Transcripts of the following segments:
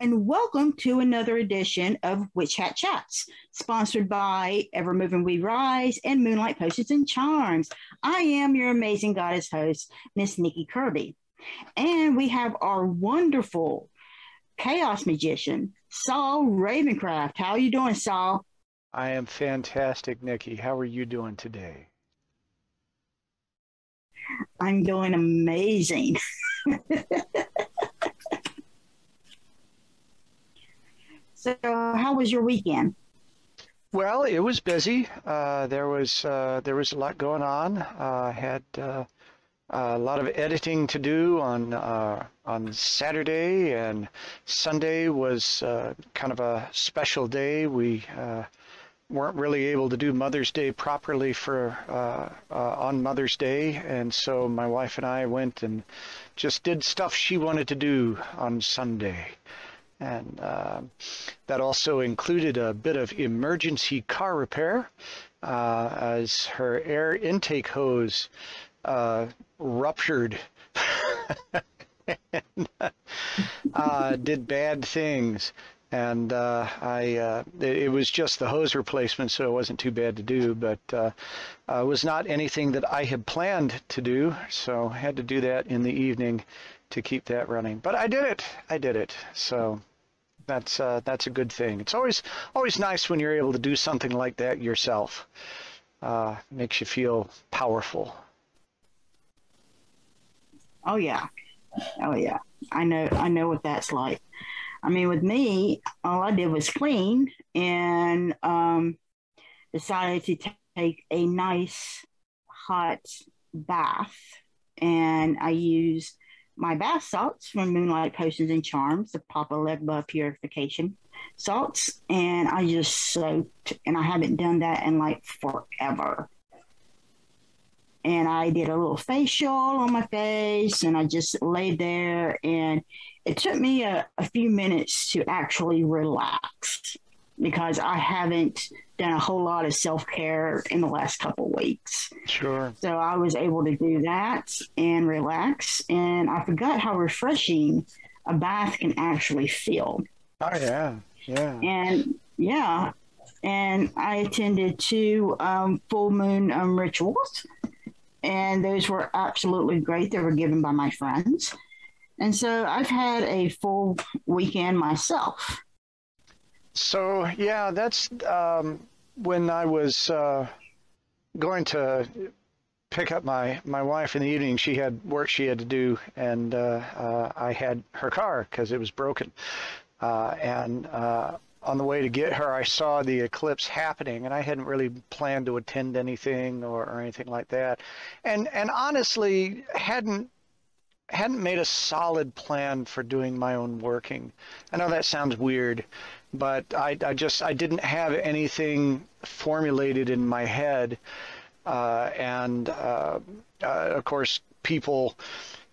And welcome to another edition of Witch Hat Chats, sponsored by Evermoving We Rise and Moonlight Potions and Charms. I am your amazing goddess host, Miss Nikki Kirby. And we have our wonderful chaos magician, Saul Ravencraft. How are you doing, Saul? I am fantastic, Nikki. How are you doing today? I'm doing amazing. So, how was your weekend? Well, it was busy. There was a lot going on. Had a lot of editing to do on Saturday, and Sunday was kind of a special day. We weren't really able to do Mother's Day properly on Mother's Day, and so my wife and I went and just did stuff she wanted to do on Sunday. And that also included a bit of emergency car repair as her air intake hose ruptured and did bad things. And it was just the hose replacement, so it wasn't too bad to do, but it was not anything that I had planned to do, so I had to do that in the evening to keep that running. But I did it. So that's a good thing. It's always nice when you're able to do something like that yourself. Makes you feel powerful. Oh yeah. I know what that's like. I mean, with me, all I did was clean and decided to take a nice hot bath, and I used my bath salts from Moonlight Potions and Charms, the Papa Legba purification salts, and I just soaked, and I haven't done that in like forever. And I did a little facial on my face, and I just laid there, and it took me a few minutes to actually relax because I haven't done a whole lot of self-care in the last couple of weeks. Sure. So I was able to do that and relax, and I forgot how refreshing a bath can actually feel. Oh, yeah. And I attended 2 full moon rituals, and those were absolutely great. They were given by my friends. And so I've had a full weekend myself. So, yeah, that's when I was going to pick up my wife in the evening. She had work she had to do, and I had her car because it was broken. And on the way to get her, I saw the eclipse happening, and I hadn't really planned to attend anything or anything like that. And honestly, hadn't made a solid plan for doing my own working. I know that sounds weird, but I didn't have anything formulated in my head. And of course, people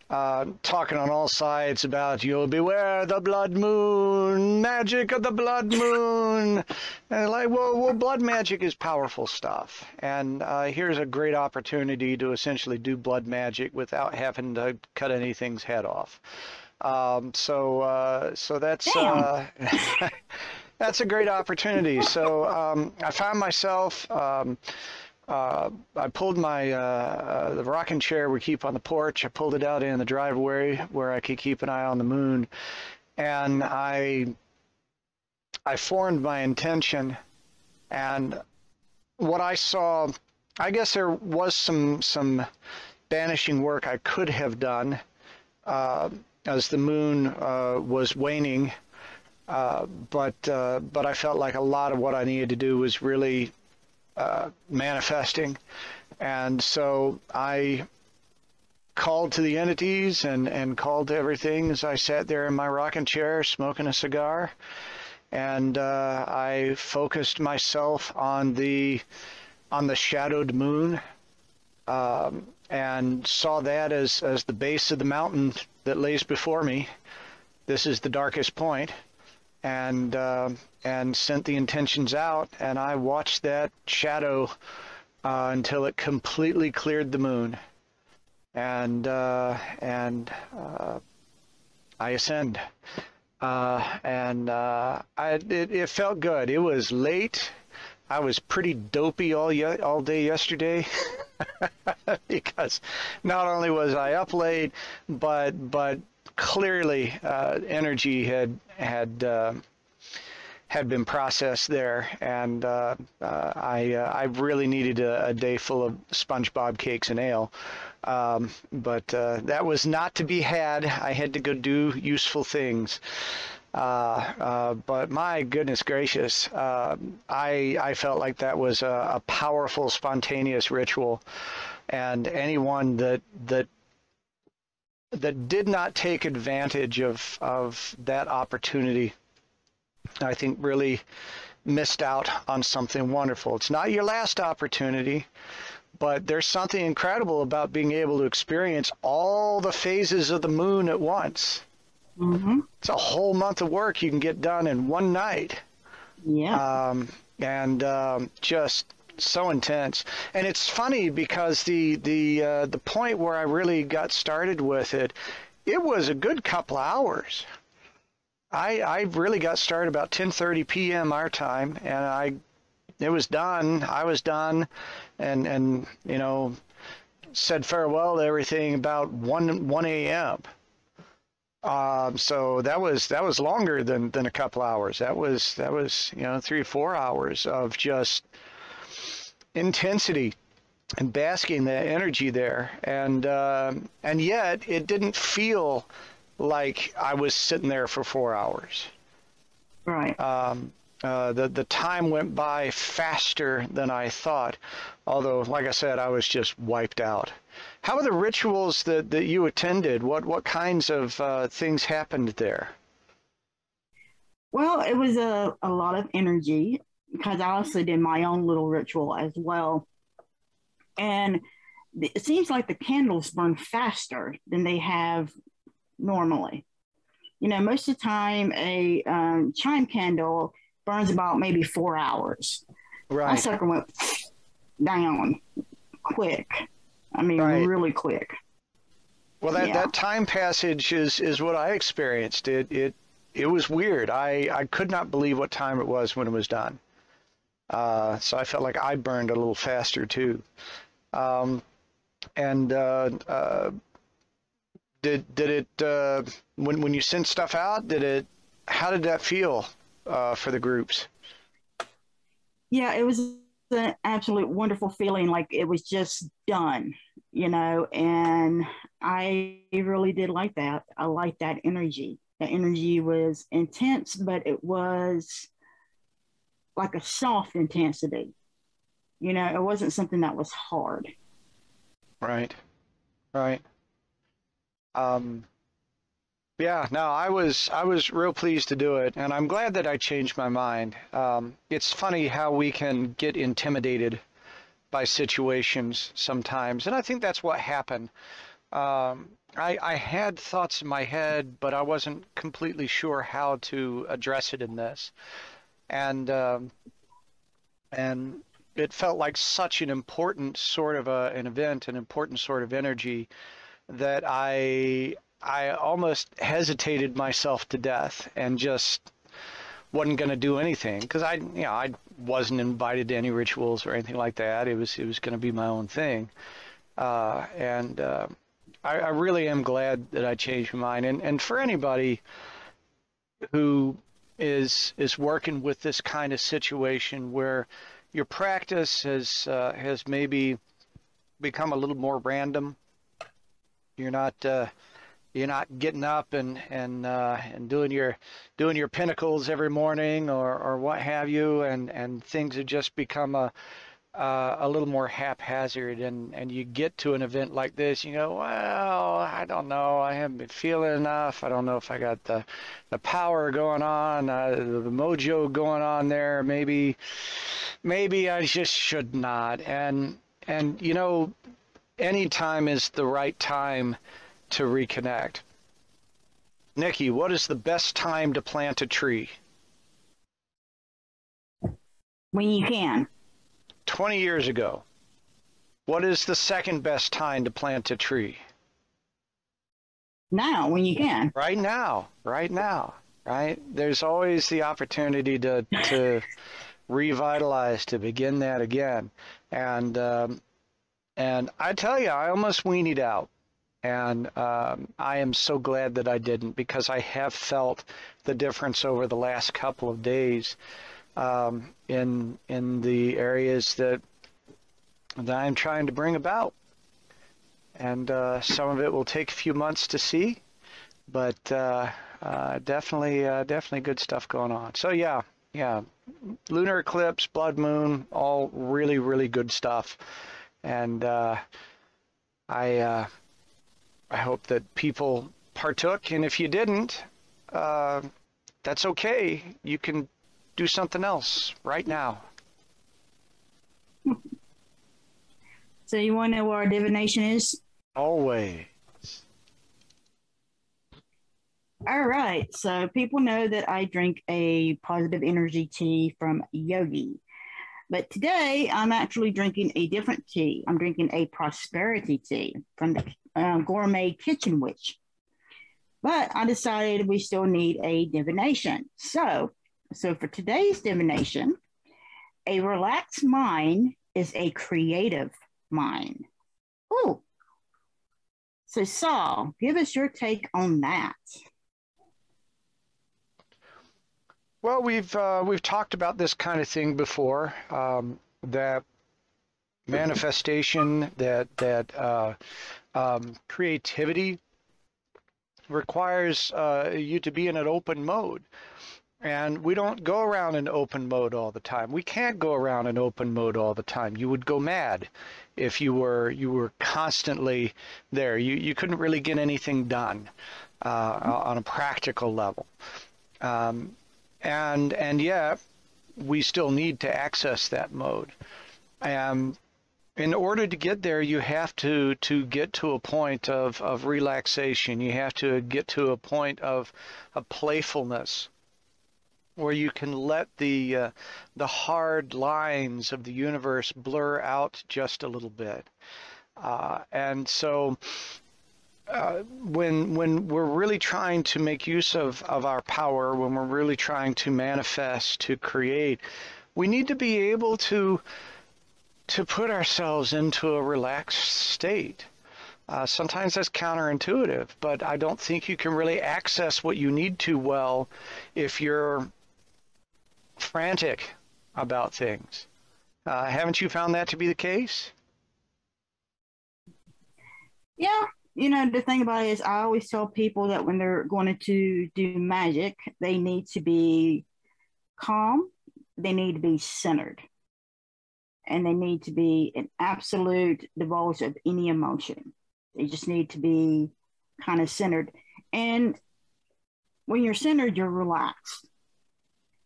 talking on all sides about, you'll beware the blood moon, magic of the blood moon. And like, well, blood magic is powerful stuff. And here's a great opportunity to essentially do blood magic without having to cut anything's head off. So that's that's a great opportunity. So I found myself. I pulled my the rocking chair we keep on the porch. I pulled it out in the driveway where I could keep an eye on the moon, and I formed my intention. And what I saw, I guess there was some banishing work I could have done. as the moon was waning. But I felt like a lot of what I needed to do was really manifesting. And so I called to the entities and called to everything as I sat there in my rocking chair smoking a cigar. And I focused myself on the shadowed moon, and saw that as the base of the mountain that lays before me. This is the darkest point. And sent the intentions out, and I watched that shadow until it completely cleared the moon, and I ascend, it felt good. It was late. I was pretty dopey all day yesterday because not only was I up late, but clearly energy had been processed there, and I really needed a day full of SpongeBob cakes and ale, but that was not to be had. I had to go do useful things. But my goodness gracious, I felt like that was a powerful, spontaneous ritual, and anyone that did not take advantage of that opportunity, I think really missed out on something wonderful. It's not your last opportunity, but there's something incredible about being able to experience all the phases of the moon at once. Mm-hmm. It's a whole month of work you can get done in one night. Yeah. Just so intense. And it's funny because the point where I really got started with it, it was a good couple hours. I really got started about 10:30 p.m. our time, and it was done. I was done, and said farewell to everything about 1 a.m. So that was longer than a couple hours. That was 3 or 4 hours of just intensity and basking that energy there, and yet it didn't feel like I was sitting there for 4 hours. Right. The time went by faster than I thought, although, like I said, I was just wiped out. How are the rituals that you attended? What kinds of things happened there? Well, it was a lot of energy, because I also did my own little ritual as well. And it seems like the candles burn faster than they have normally. Most of the time a chime candle burns about maybe 4 hours. Right. My sucker went down quick. I mean, right. Really quick. Well, that time passage is what I experienced. It was weird. I could not believe what time it was when it was done. So I felt like I burned a little faster too. Did it when you sent stuff out? How did that feel for the groups? Yeah, it was an absolute wonderful feeling, like it was just done, and I really did like that. I liked that energy. The energy was intense, but it was like a soft intensity. It wasn't something that was hard. Right. Yeah, no, I was real pleased to do it, and I'm glad that I changed my mind. It's funny how we can get intimidated by situations sometimes, and I think that's what happened. I had thoughts in my head, but I wasn't completely sure how to address it in this, and it felt like such an important sort of an event, an important sort of energy, that I almost hesitated myself to death and just wasn't going to do anything, because I wasn't invited to any rituals or anything like that. It was going to be my own thing, and I really am glad that I changed my mind. And for anybody who is working with this kind of situation where your practice has maybe become a little more random, you're not you're not getting up and doing your pinnacles every morning or what have you, and things have just become a little more haphazard, and you get to an event like this, you go, well, I don't know, I haven't been feeling enough. I don't know if I got the power going on, the mojo going on there. Maybe I just should not. And you know, any time is the right time to reconnect. Nikki, what is the best time to plant a tree? When you can. 20 years ago. What is the second best time to plant a tree? Now, when you can. Right now, right? There's always the opportunity to revitalize, to begin that again. And I tell you, I almost weaned out. And I am so glad that I didn't, because I have felt the difference over the last couple of days in the areas that I'm trying to bring about. And some of it will take a few months to see, but definitely good stuff going on. So yeah, lunar eclipse, blood moon, all really, really good stuff. And I hope that people partook, and if you didn't, that's okay. You can do something else right now. So you want to know what our divination is? Always. All right. So people know that I drink a positive energy tea from Yogi. But today I'm actually drinking a different tea. I'm drinking a prosperity tea from the Gourmet Kitchen Witch. But I decided we still need a divination. So for today's divination, a relaxed mind is a creative mind. Ooh. So Saul, give us your take on that. Well, we've talked about this kind of thing before. That manifestation, that creativity requires you to be in an open mode. And we don't go around in open mode all the time. We can't go around in open mode all the time. You would go mad if you were constantly there. You couldn't really get anything done on a practical level. And yet we still need to access that mode. And in order to get there, you have to get to a point of relaxation. You have to get to a point of playfulness, where you can let the hard lines of the universe blur out just a little bit. And so when we're really trying to make use of our power, when we're really trying to manifest, to create, we need to be able to put ourselves into a relaxed state. Sometimes that's counterintuitive, but I don't think you can really access what you need to well if you're frantic about things. Haven't you found that to be the case? Yeah. You know, the thing about it is I always tell people that when they're going to do magic, they need to be calm, they need to be centered, and they need to be an absolute divulge of any emotion. They just need to be kind of centered. And when you're centered, you're relaxed.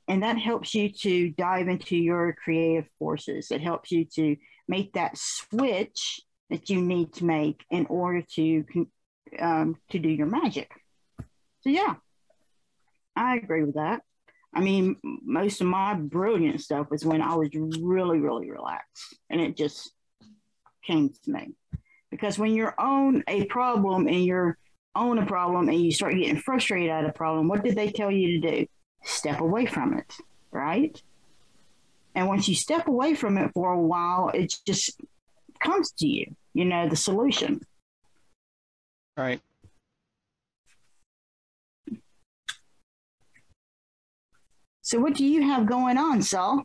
And that helps you to dive into your creative forces. It helps you to make that switch that you need to make in order to do your magic. So yeah, I agree with that. I mean, most of my brilliant stuff was when I was really, really relaxed, and it just came to me. Because when you're on a problem and you start getting frustrated at a problem, what did they tell you to do? Step away from it, right? And once you step away from it for a while, it just comes to you, the solution. Right. So what do you have going on, Saul?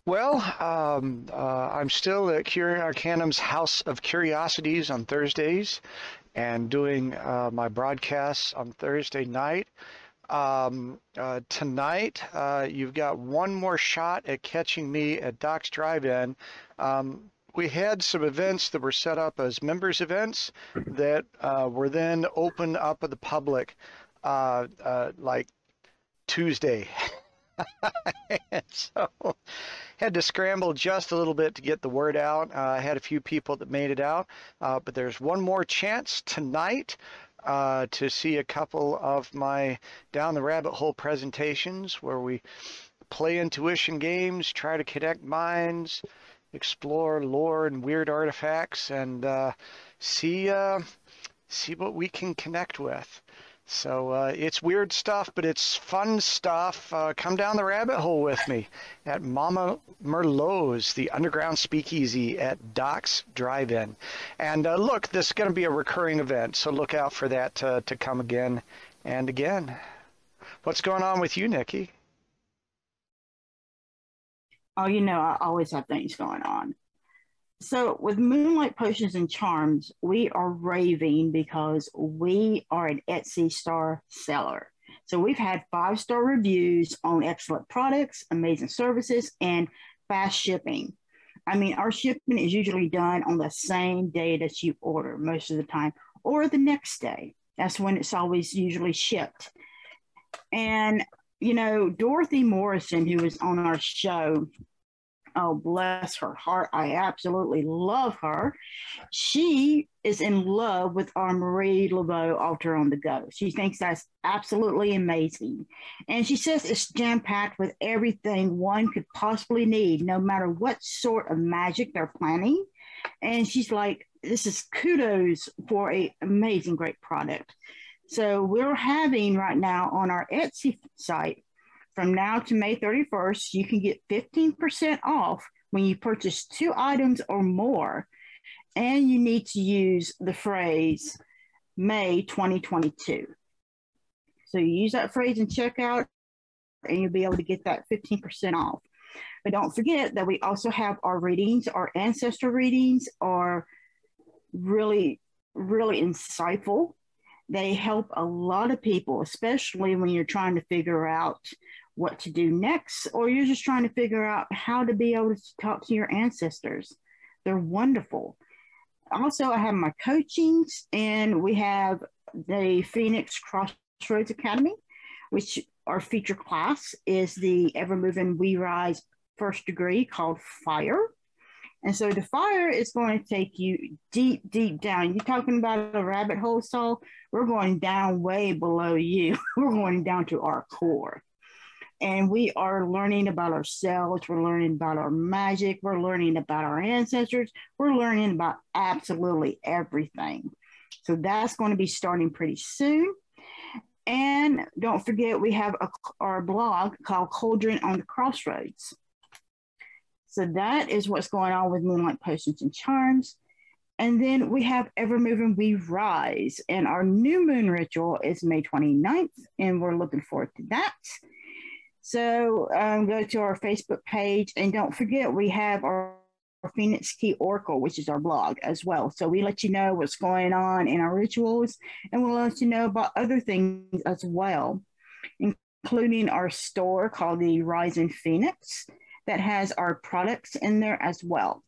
Well, I'm still at Arcanum's House of Curiosities on Thursdays, and doing my broadcasts on Thursday night. Tonight, you've got one more shot at catching me at Doc's Drive-In. We had some events that were set up as members events that were then open up to the public like Tuesday. So had to scramble just a little bit to get the word out. I had a few people that made it out, but there's one more chance tonight to see a couple of my Down the Rabbit Hole presentations where we play intuition games, try to connect minds, explore lore and weird artifacts, and see what we can connect with. So it's weird stuff, but it's fun stuff. Come down the rabbit hole with me at Mama Merlot's, the underground speakeasy at Doc's Drive-In. And look, this is going to be a recurring event, so look out for that to come again and again. What's going on with you, Nikki? Oh, you know, I always have things going on. So with Moonlight Potions and Charms, we are raving because we are an Etsy star seller. So we've had 5-star reviews on excellent products, amazing services, and fast shipping. I mean, our shipping is usually done on the same day that you order most of the time, or the next day. That's when it's always usually shipped. And, you know, Dorothy Morrison, who was on our show, oh, bless her heart, I absolutely love her. She is in love with our Marie Laveau Altar on the Go. She thinks that's absolutely amazing. And she says it's jam-packed with everything one could possibly need, no matter what sort of magic they're planning. And she's like, this is kudos for an amazing, great product. So we're having right now on our Etsy site, from now to May 31st, you can get 15% off when you purchase 2 items or more. And you need to use the phrase May 2022. So you use that phrase in checkout and you'll be able to get that 15% off. But don't forget that we also have our readings. Our ancestor readings are really, really insightful. They help a lot of people, especially when you're trying to figure out what to do next, or you're just trying to figure out how to be able to talk to your ancestors. They're wonderful. Also, I have my coachings, and we have the Phoenix Crossroads Academy, which our feature class is the Evermoving We Rise first degree called Fire. And so the fire is going to take you deep, deep down. You're talking about a rabbit hole, Saul. We're going down way below you. We're going down to our core. And we are learning about ourselves. We're learning about our magic. We're learning about our ancestors. We're learning about absolutely everything. So that's going to be starting pretty soon. And don't forget, we have our blog called Cauldron on the Crossroads. So that is what's going on with Moonlight Potions and Charms. And then we have Evermoving We Rise. And our new moon ritual is May 29th. And we're looking forward to that. So go to our Facebook page. And don't forget, we have our Phoenix Key Oracle, which is our blog as well. So we let you know what's going on in our rituals. And we'll let you know about other things as well, including our store called the Rising Phoenix that has our products in there as well.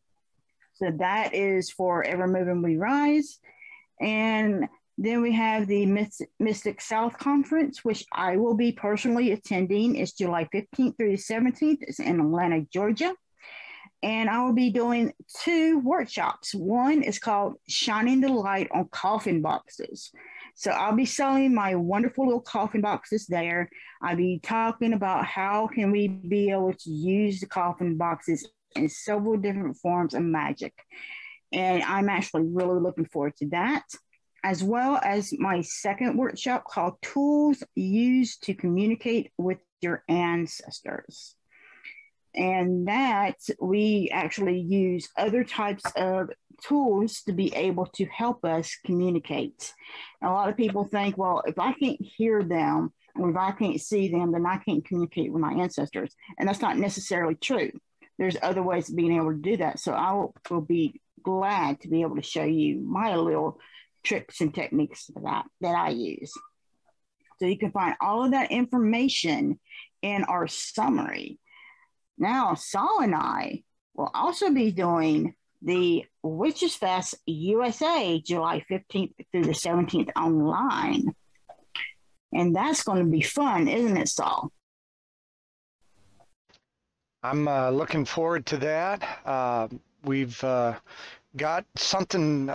So that is for Evermoving We Rise. And then we have the Mystic South Conference, which I will be personally attending. It's July 15th through the 17th. It's in Atlanta, Georgia. And I will be doing 2 workshops. One is called Shining the Light on Coffin Boxes. So I'll be selling my wonderful little coffin boxes there. I'll be talking about how can we be able to use the coffin boxes in several different forms of magic. And I'm actually really looking forward to that, as well as my second workshop called Tools Used to Communicate with Your Ancestors. And that we actually use other types of tools to be able to help us communicate. And a lot of people think, well, if I can't hear them or if I can't see them, then I can't communicate with my ancestors. And that's not necessarily true. There's other ways of being able to do that. So I will be glad to be able to show you my little tricks and techniques that I use. So you can find all of that information in our summary. Now, Saul and I will also be doing the Witchsfest USA July 15th through the 17th online. And that's going to be fun, isn't it, Saul? I'm looking forward to that. We've got something.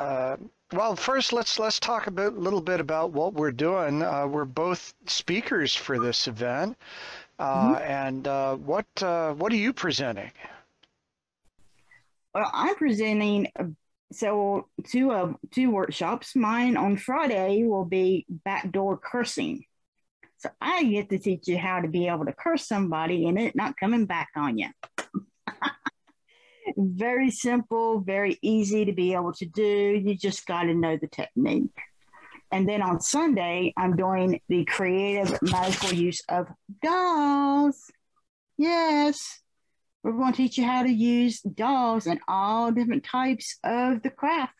Well, first, let's talk a little bit about what we're doing. We're both speakers for this event, and what are you presenting? Well, I'm presenting two workshops. Mine on Friday will be backdoor cursing. So I get to teach you how to be able to curse somebody and it not coming back on you. Very simple, very easy to be able to do. You just got to know the technique. And then on Sunday, I'm doing the creative magical use of dolls. Yes, we're going to teach you how to use dolls and all different types of the craft.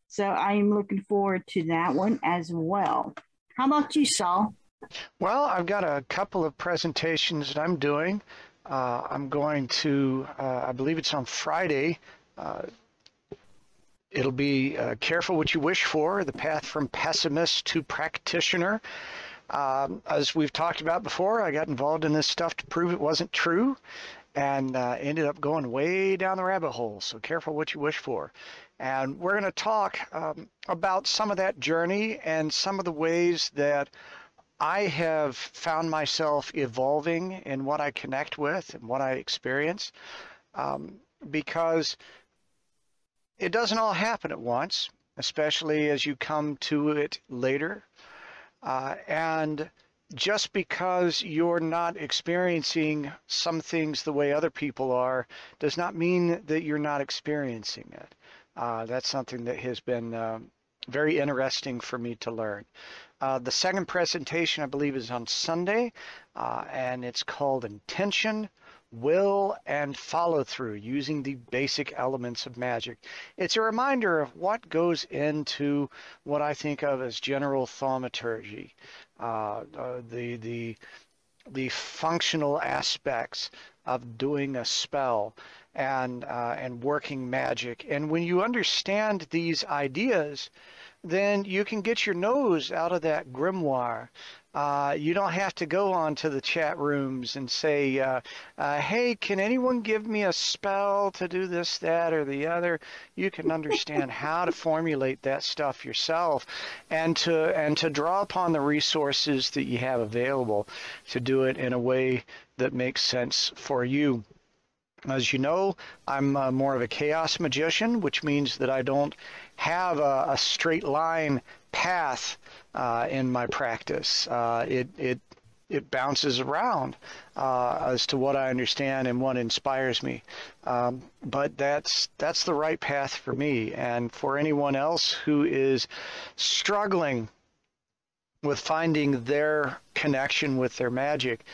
So I'm looking forward to that one as well. How about you, Saul? Well, I've got a couple of presentations that I'm doing. I'm going to, I believe it's on Friday. It'll be Careful What You Wish For, the path from pessimist to practitioner. As we've talked about before, I got involved in this stuff to prove it wasn't true and ended up going way down the rabbit hole. So careful what you wish for. And we're going to talk about some of that journey and some of the ways that I have found myself evolving in what I connect with and what I experience, because it doesn't all happen at once, especially as you come to it later. And just because you're not experiencing some things the way other people are does not mean that you're not experiencing it. That's something that has been very interesting for me to learn. The second presentation, I believe, is on Sunday, and it's called Intention, Will, and Follow Through, using the basic elements of magic. It's a reminder of what goes into what I think of as general thaumaturgy, the functional aspects of doing a spell and working magic. And when you understand these ideas, then you can get your nose out of that grimoire. You don't have to go on to the chat rooms and say, hey, can anyone give me a spell to do this, that, or the other? You can understand how to formulate that stuff yourself and to draw upon the resources that you have available to do it in a way that makes sense for you. As you know, I'm more of a chaos magician, which means that I don't have a straight line path in my practice. It bounces around as to what I understand and what inspires me. But that's the right path for me. And for anyone else who is struggling with finding their connection with their magic,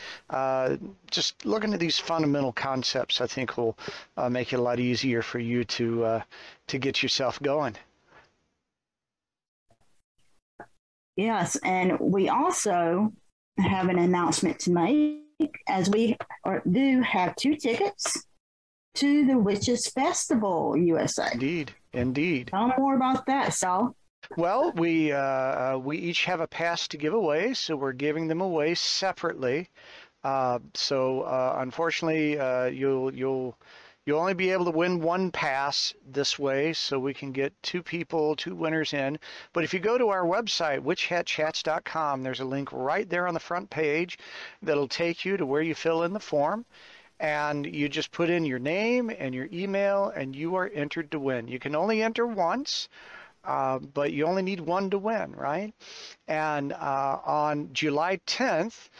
just looking at these fundamental concepts, I think will make it a lot easier for you to get yourself going. Yes, and we also have an announcement to make, as we do have 2 tickets to the Witches Festival USA. Indeed. Tell more about that, Saul. Well, we each have a pass to give away, so we're giving them away separately. Unfortunately, you'll only be able to win 1 pass this way, so we can get 2 winners in. But if you go to our website, witchhatchats.com, there's a link right there on the front page that'll take you to where you fill in the form. And you just put in your name and your email, and you are entered to win. You can only enter once. But you only need 1 to win, right? And on July 10th,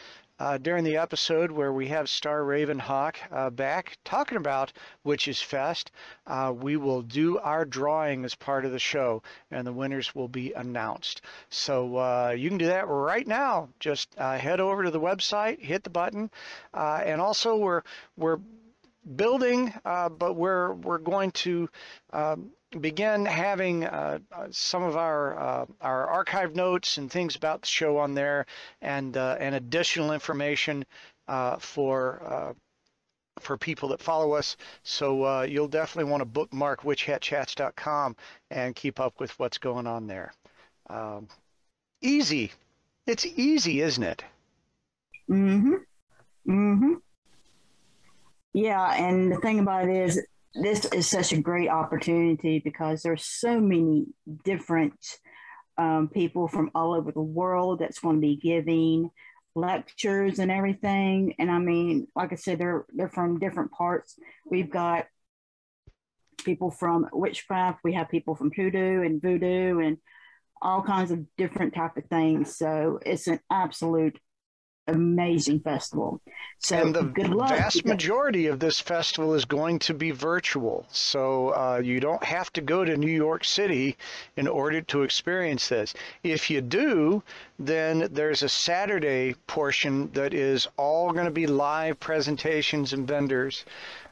during the episode where we have Star Ravenhawk back talking about Witchsfest, we will do our drawing as part of the show, and the winners will be announced. So you can do that right now. Just head over to the website, hit the button, and also we're building, but we're going to begin having some of our archive notes and things about the show on there, and additional information for people that follow us. So you'll definitely want to bookmark witchhatchats.com and keep up with what's going on there. Easy. It's easy, isn't it? Mm-hmm. Mm-hmm. Yeah, and the thing about it is, this is such a great opportunity because there's so many different people from all over the world that's going to be giving lectures and everything. And I mean, like I said, they're from different parts. We've got people from Witchcraft, we have people from Hoodoo and Voodoo and all kinds of different type of things. So it's an absolute amazing festival. So and the good luck. Vast majority of this festival is going to be virtual. So you don't have to go to New York City in order to experience this. If you do, then there's a Saturday portion that is all going to be live presentations and vendors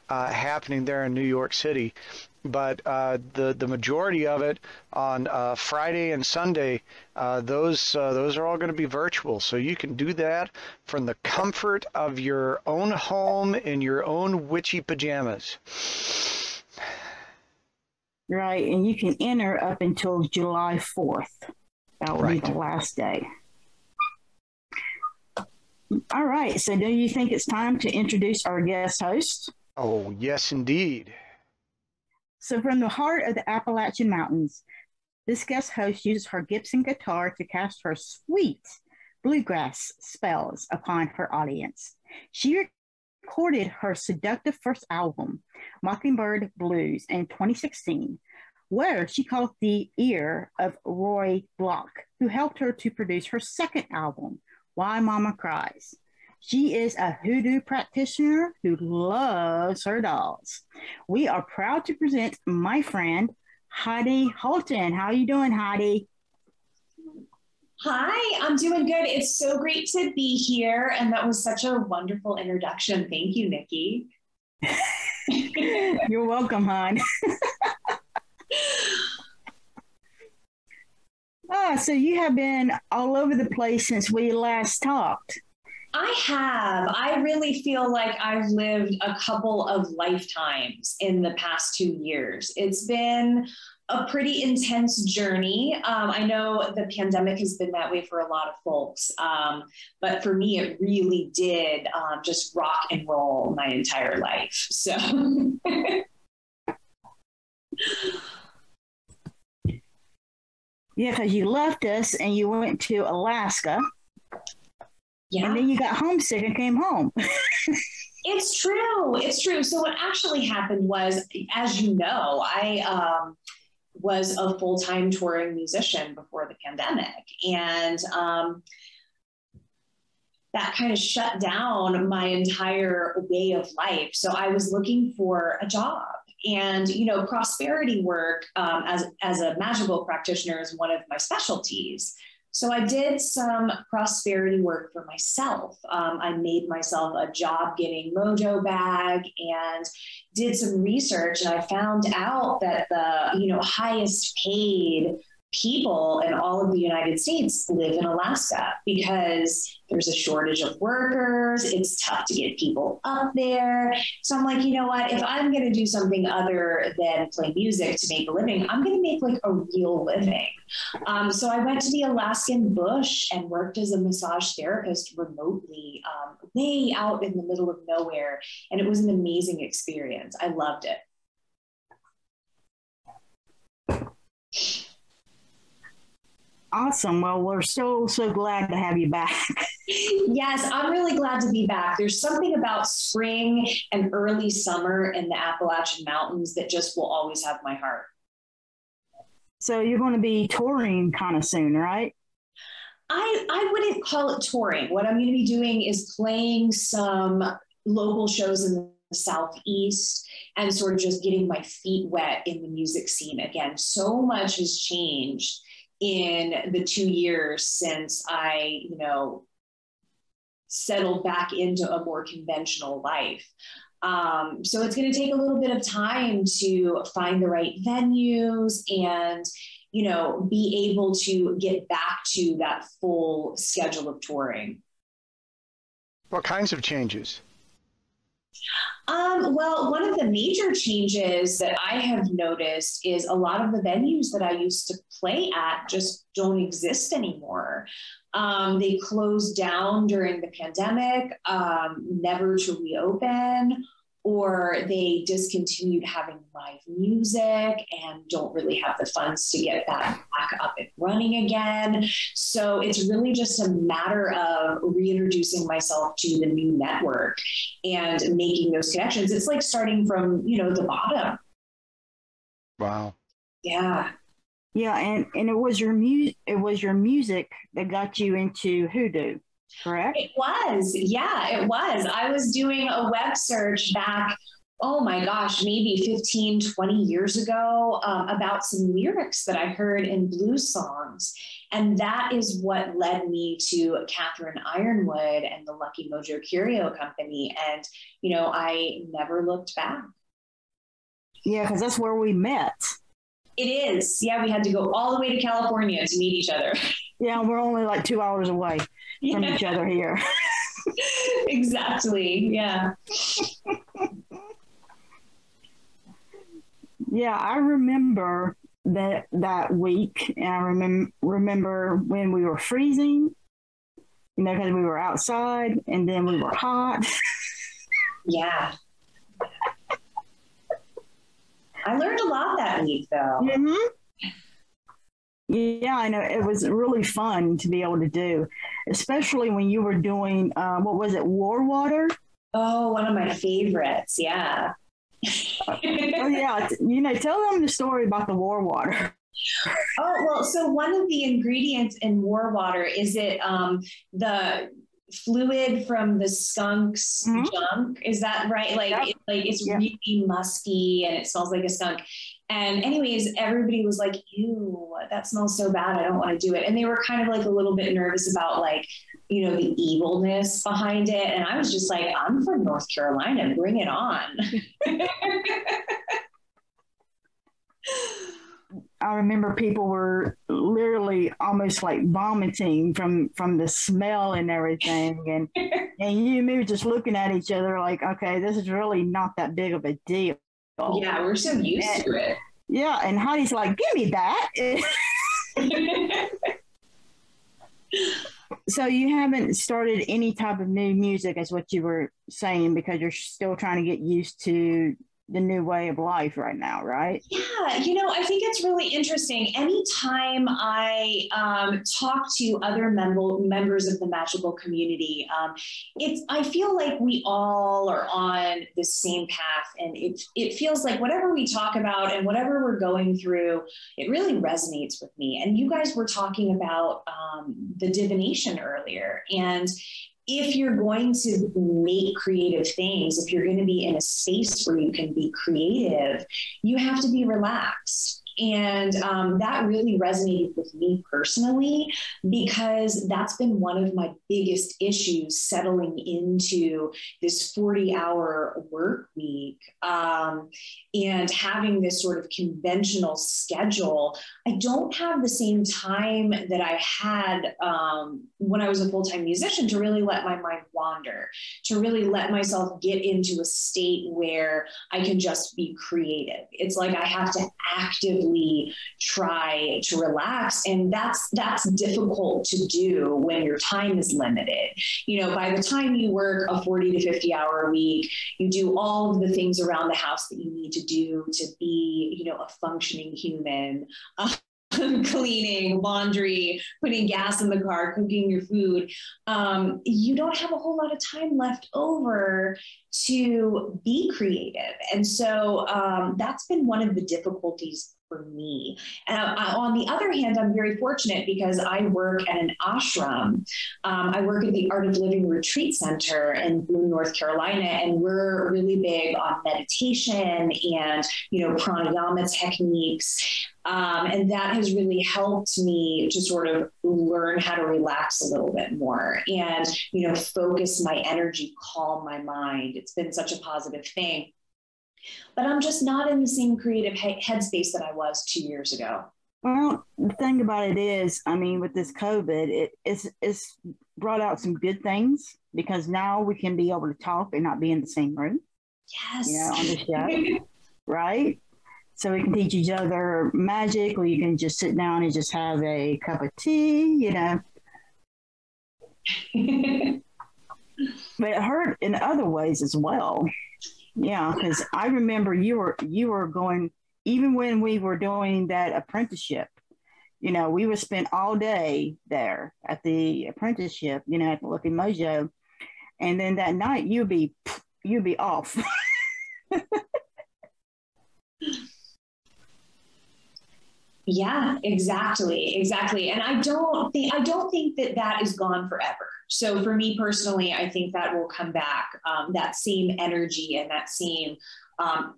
happening there in New York City. But the majority of it on Friday and Sunday, those are all going to be virtual. So you can do that from the comfort of your own home in your own witchy pajamas. Right, and you can enter up until July 4th. That will be the last day. All right, so do you think it's time to introduce our guest host? Oh, yes, indeed. So from the heart of the Appalachian Mountains, this guest host uses her Gibson guitar to cast her sweet bluegrass spells upon her audience. She recorded her seductive first album, Mockingbird Blues, in 2016, where she caught the ear of Roy Block, who helped her to produce her second album, Why Mama Cries. She is a hoodoo practitioner who loves her dolls. We are proud to present my friend, Heidi Holton. How are you doing, Heidi? Hi, I'm doing good. It's so great to be here. And that was such a wonderful introduction. Thank you, Nikki. You're welcome, hon. So you have been all over the place since we last talked. I have. I really feel like I've lived a couple of lifetimes in the past 2 years. It's been a pretty intense journey. I know the pandemic has been that way for a lot of folks, but for me, it really did just rock and roll my entire life. So. Yeah, because you left us and you went to Alaska. Yeah. And then you got homesick and came home. It's true. It's true. So what actually happened was, as you know, I was a full-time touring musician before the pandemic. And that kind of shut down my entire way of life. So I was looking for a job. And, you know, prosperity work as a magical practitioner is one of my specialties. So I did some prosperity work for myself. I made myself a job getting mojo bag and did some research. And I found out that the, you know, highest paid people in all of the United States live in Alaska because there's a shortage of workers. It's tough to get people up there. So I'm like, you know what, if I'm going to do something other than play music to make a living, I'm going to make like a real living. So I went to the Alaskan bush and worked as a massage therapist remotely, way out in the middle of nowhere. And it was an amazing experience. I loved it. Awesome. Well, we're so glad to have you back. Yes, I'm really glad to be back. There's something about spring and early summer in the Appalachian Mountains that just will always have my heart. So you're going to be touring kind of soon, right? I wouldn't call it touring. What I'm going to be doing is playing some local shows in the Southeast and sort of just getting my feet wet in the music scene again. So much has changed in the 2 years since I, you know, settled back into a more conventional life. So it's going to take a little bit of time to find the right venues and, you know, be able to get back to that full schedule of touring. What kinds of changes? Well, one of the major changes that I have noticed is a lot of the venues that I used to play at just don't exist anymore. They closed down during the pandemic, never to reopen, or they discontinued having live music and don't really have the funds to get that back up and running again. So it's really just a matter of reintroducing myself to the new network and making those connections. It's like starting from, you know, the bottom. Wow. Yeah. Yeah, and it was your music that got you into Hoodoo, correct? It was. Yeah, it was. I was doing a web search back, oh my gosh, maybe 15, 20 years ago, about some lyrics that I heard in blues songs. And that is what led me to Catherine Ironwood and the Lucky Mojo Curio Company. And, you know, I never looked back. Yeah, because that's where we met. It is. Yeah, we had to go all the way to California to meet each other. Yeah, we're only like 2 hours away from each other here. Exactly. Yeah. Yeah, I remember that week, and I remember when we were freezing, you know, because we were outside, and then we were hot. Yeah. I learned a lot that week, though. Mm-hmm. Yeah, I know. It was really fun to be able to do, especially when you were doing, what was it, War Water? Oh, one of my favorites. Yeah. Oh, yeah. You know, tell them the story about the War Water. Oh, well, so one of the ingredients in War Water is the fluid from the skunk's junk. Is that right? Like, yep. It's really musky and it smells like a skunk. And anyways, everybody was like, ew, that smells so bad. I don't want to do it. And they were kind of like a little bit nervous about, like, you know, the evilness behind it. And I was just like, I'm from North Carolina. Bring it on. I remember people were literally almost like vomiting from the smell and everything. And you and me were just looking at each other like, okay, this is really not that big of a deal. Yeah, we're so used to it. Yeah, and Heidi's like, give me that. So you haven't started any type of new music, is what you were saying, because you're still trying to get used to the new way of life right now, right? Yeah, you know, I think it's really interesting. Anytime I talk to other members of the magical community, I feel like we all are on the same path, and it feels like whatever we talk about and whatever we're going through, it really resonates with me. And you guys were talking about the divination earlier, and if you're going to make creative things, if you're going to be in a space where you can be creative, you have to be relaxed. And that really resonated with me personally, because that's been one of my biggest issues settling into this 40-hour work week and having this sort of conventional schedule. I don't have the same time that I had when I was a full-time musician to really let my mind wander, to really let myself get into a state where I can just be creative. It's like I have to actively try to relax, and that's difficult to do when your time is limited. You know, by the time you work a 40 to 50 hour week, you do all of the things around the house that you need to do to be, you know, a functioning human. Cleaning, laundry, putting gas in the car, cooking your food. You don't have a whole lot of time left over to be creative. And so that's been one of the difficulties for me. And on the other hand, I'm very fortunate because I work at an ashram. I work at the Art of Living Retreat Center in Boone, North Carolina, and we're really big on meditation and, pranayama techniques. And that has really helped me to sort of learn how to relax a little bit more and, focus my energy, calm my mind. It's been such a positive thing. But I'm just not in the same creative headspace that I was 2 years ago. Well, the thing about it is, with this COVID, it's brought out some good things because now we can be able to talk and not be in the same room. Yes. On the show, right? So we can teach each other magic, or you can just sit down and just have a cup of tea, But it hurt in other ways as well. Yeah, because I remember you were going, even when we were doing that apprenticeship, we would spend all day there at the apprenticeship, at the Lucky Mojo. And then that night you'd be off. Yeah, exactly. And I don't think that is gone forever. So for me personally, I think that will come back. That same energy and that same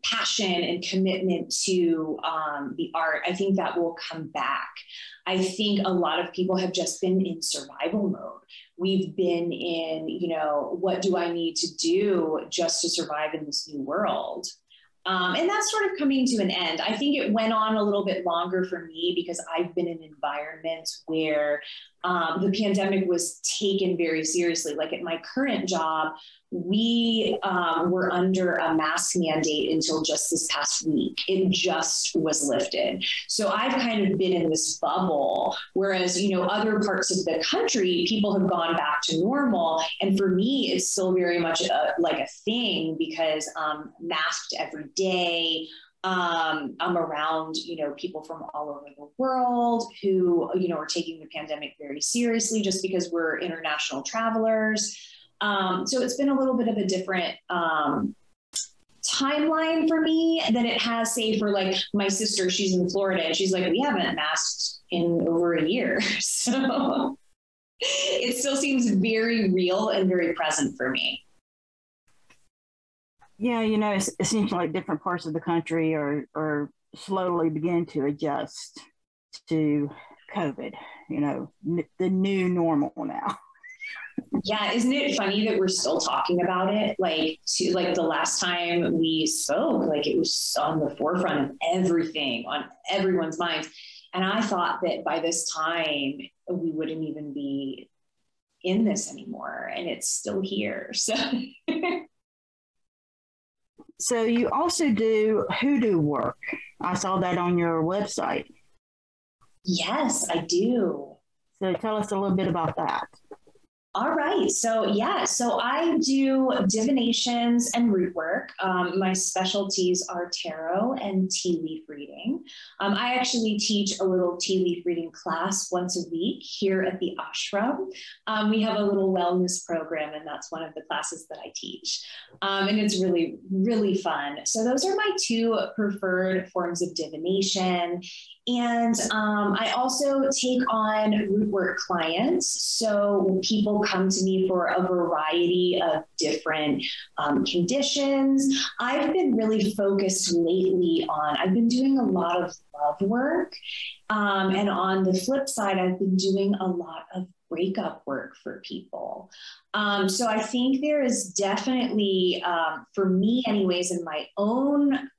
passion and commitment to the art, I think that will come back. I think a lot of people have just been in survival mode. We've been in, what do I need to do just to survive in this new world? And that's sort of coming to an end. I think it went on a little bit longer for me because I've been in environments where the pandemic was taken very seriously. Like at my current job, we were under a mask mandate until just this past week. It just was lifted. So I've kind of been in this bubble, whereas, other parts of the country, people have gone back to normal. And for me, it's still very much like a thing because I'm masked every day. I'm around, people from all over the world who, are taking the pandemic very seriously just because we're international travelers. So it's been a little bit of a different timeline for me than it has, say, for like my sister. She's in Florida and she's like, we haven't masked in over a year. So it still seems very real and very present for me. Yeah, it seems like different parts of the country are slowly beginning to adjust to COVID, the new normal now. Yeah, isn't it funny that we're still talking about it? Like the last time we spoke, like it was on the forefront of everything, on everyone's minds. And I thought that by this time we wouldn't even be in this anymore, and it's still here. So you also do hoodoo work. I saw that on your website. Yes, I do. So tell us a little bit about that. All right. So I do divinations and root work. My specialties are tarot and tea leaf reading. I actually teach a little tea leaf reading class once a week here at the ashram. We have a little wellness program, and that's one of the classes that I teach. And it's really, really fun. So those are my two preferred forms of divination. And I also take on root work clients. So people come to me for a variety of different conditions. I've been really focused lately I've been doing a lot of love work. And on the flip side, I've been doing a lot of breakup work for people. So I think there is definitely, for me anyways, in my own,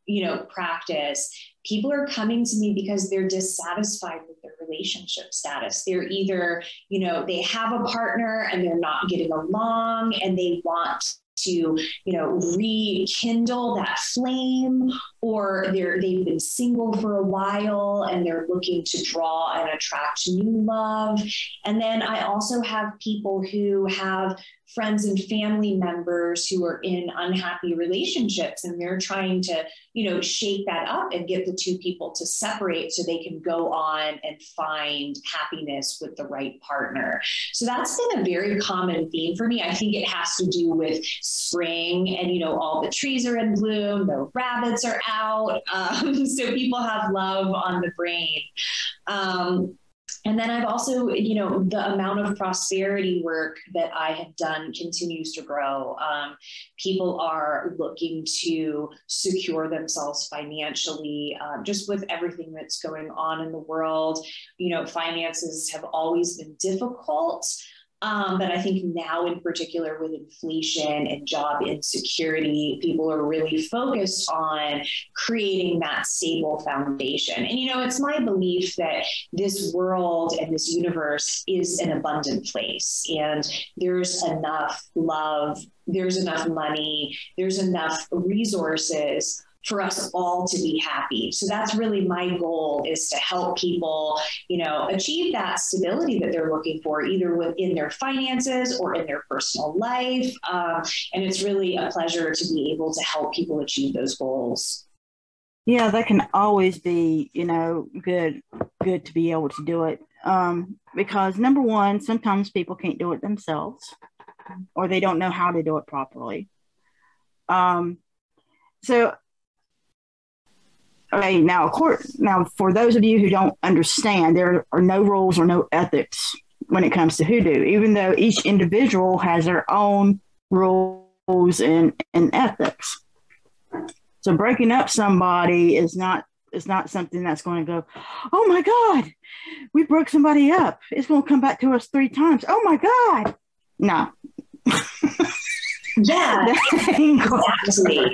practice, people are coming to me because they're dissatisfied with their relationship status. They're either, they have a partner and they're not getting along and they want to, rekindle that flame, or they've been single for a while and they're looking to draw and attract new love. And then I also have people who have friends and family members who are in unhappy relationships, and they're trying to, shake that up and get the two people to separate so they can go on and find happiness with the right partner. So that's been a very common theme for me. I think it has to do with spring and, you know, all the trees are in bloom, the rabbits are out. So people have love on the brain. And then I've also, you know, the amount of prosperity work that I have done continues to grow. People are looking to secure themselves financially, just with everything that's going on in the world. You know, finances have always been difficult. But I think now in particular with inflation and job insecurity, people are really focused on creating that stable foundation. And, you know, it's my belief that this world and this universe is an abundant place, and there's enough love, there's enough money, there's enough resources for us all to be happy. So that's really my goal, is to help people, you know, achieve that stability that they're looking for, either within their finances or in their personal life. And it's really a pleasure to be able to help people achieve those goals. Yeah, that can always be, you know, good to be able to do it. Because number one, sometimes people can't do it themselves, or they don't know how to do it properly. So, okay, now, of course, for those of you who don't understand, there are no rules or no ethics when it comes to hoodoo, even though each individual has their own rules and ethics. So breaking up somebody is not something that's going to go, oh my God, we broke somebody up. It's going to come back to us 3 times. Oh my God. No. Yeah, exactly.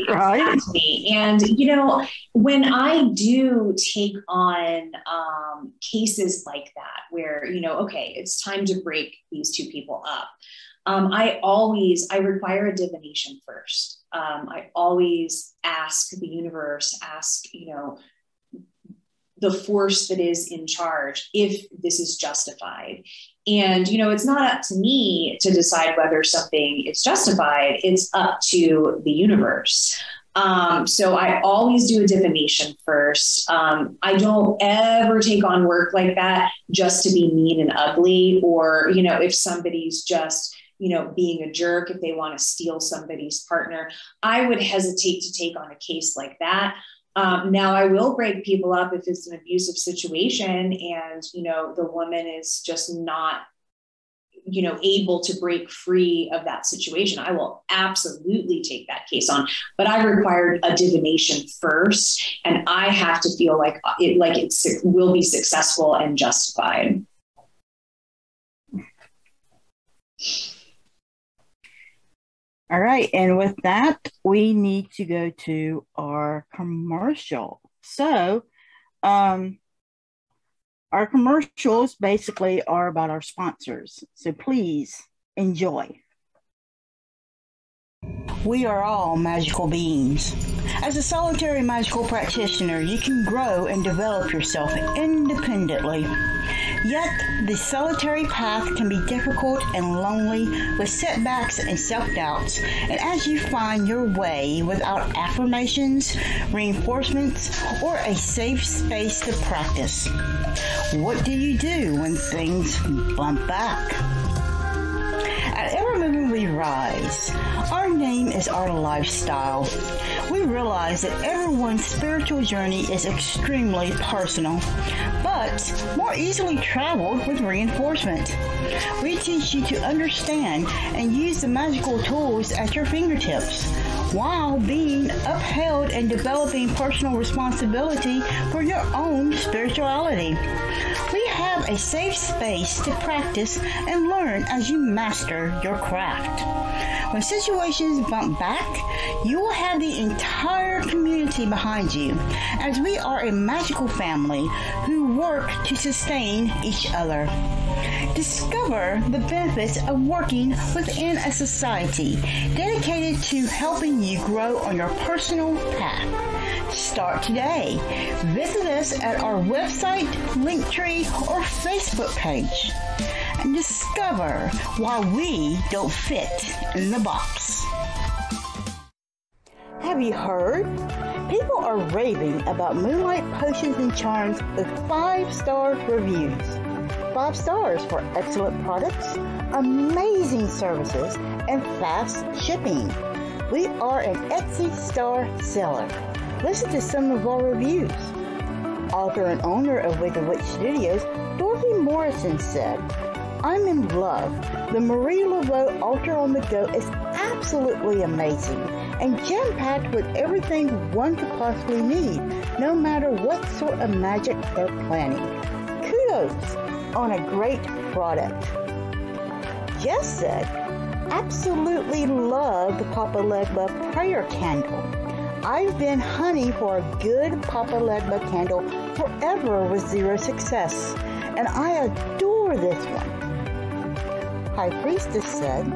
Right? Exactly. And, you know, when I do take on cases like that, where, you know, okay, it's time to break these 2 people up, I require a divination first. I always ask the universe, you know, the force that is in charge, if this is justified. And, you know, it's not up to me to decide whether something is justified. It's up to the universe. So I always do a divination first. I don't ever take on work like that just to be mean and ugly, or, you know, if somebody's just, you know, being a jerk, if they want to steal somebody's partner, I would hesitate to take on a case like that. Now I will break people up if it's an abusive situation and, you know, the woman is just not, you know, able to break free of that situation. I will absolutely take that case on, but I required a divination first, and I have to feel like it will be successful and justified. All right. And with that, we need to go to our commercial. So our commercials basically are about our sponsors. So please enjoy. We are all magical beings. As a solitary magical practitioner, you can grow and develop yourself independently. Yet, the solitary path can be difficult and lonely, with setbacks and self-doubts. And as you find your way without affirmations, reinforcements, or a safe space to practice, what do you do when things bump back? At Evermoving We Rise, our name is our lifestyle. We realize that everyone's spiritual journey is extremely personal, but more easily traveled with reinforcement. We teach you to understand and use the magical tools at your fingertips, while being upheld and developing personal responsibility for your own spirituality. We have a safe space to practice and learn as you master your craft. When situations bump back, you will have the entire community behind you, as we are a magical family who work to sustain each other. Discover the benefits of working within a society dedicated to helping you grow on your personal path. Start today. Visit us at our website, Linktree, or Facebook page, and discover why we don't fit in the box. Have you heard? People are raving about Moonlight potions and charms with 5-star reviews. 5 stars for excellent products, amazing services, and fast shipping. We are an Etsy star seller. Listen to some of our reviews. Author and owner of Wicked Witch Studios, Dorothy Morrison said, "I'm in love. The Marie Laveau Altar on the Go is absolutely amazing and jam-packed with everything one could possibly need, no matter what sort of magic they're planning. Kudos on a great product." Jess said, "Absolutely love the Papa Legba prayer candle. I've been hunting for a good Papa Legba candle forever with zero success, and I adore this one." High Priestess said,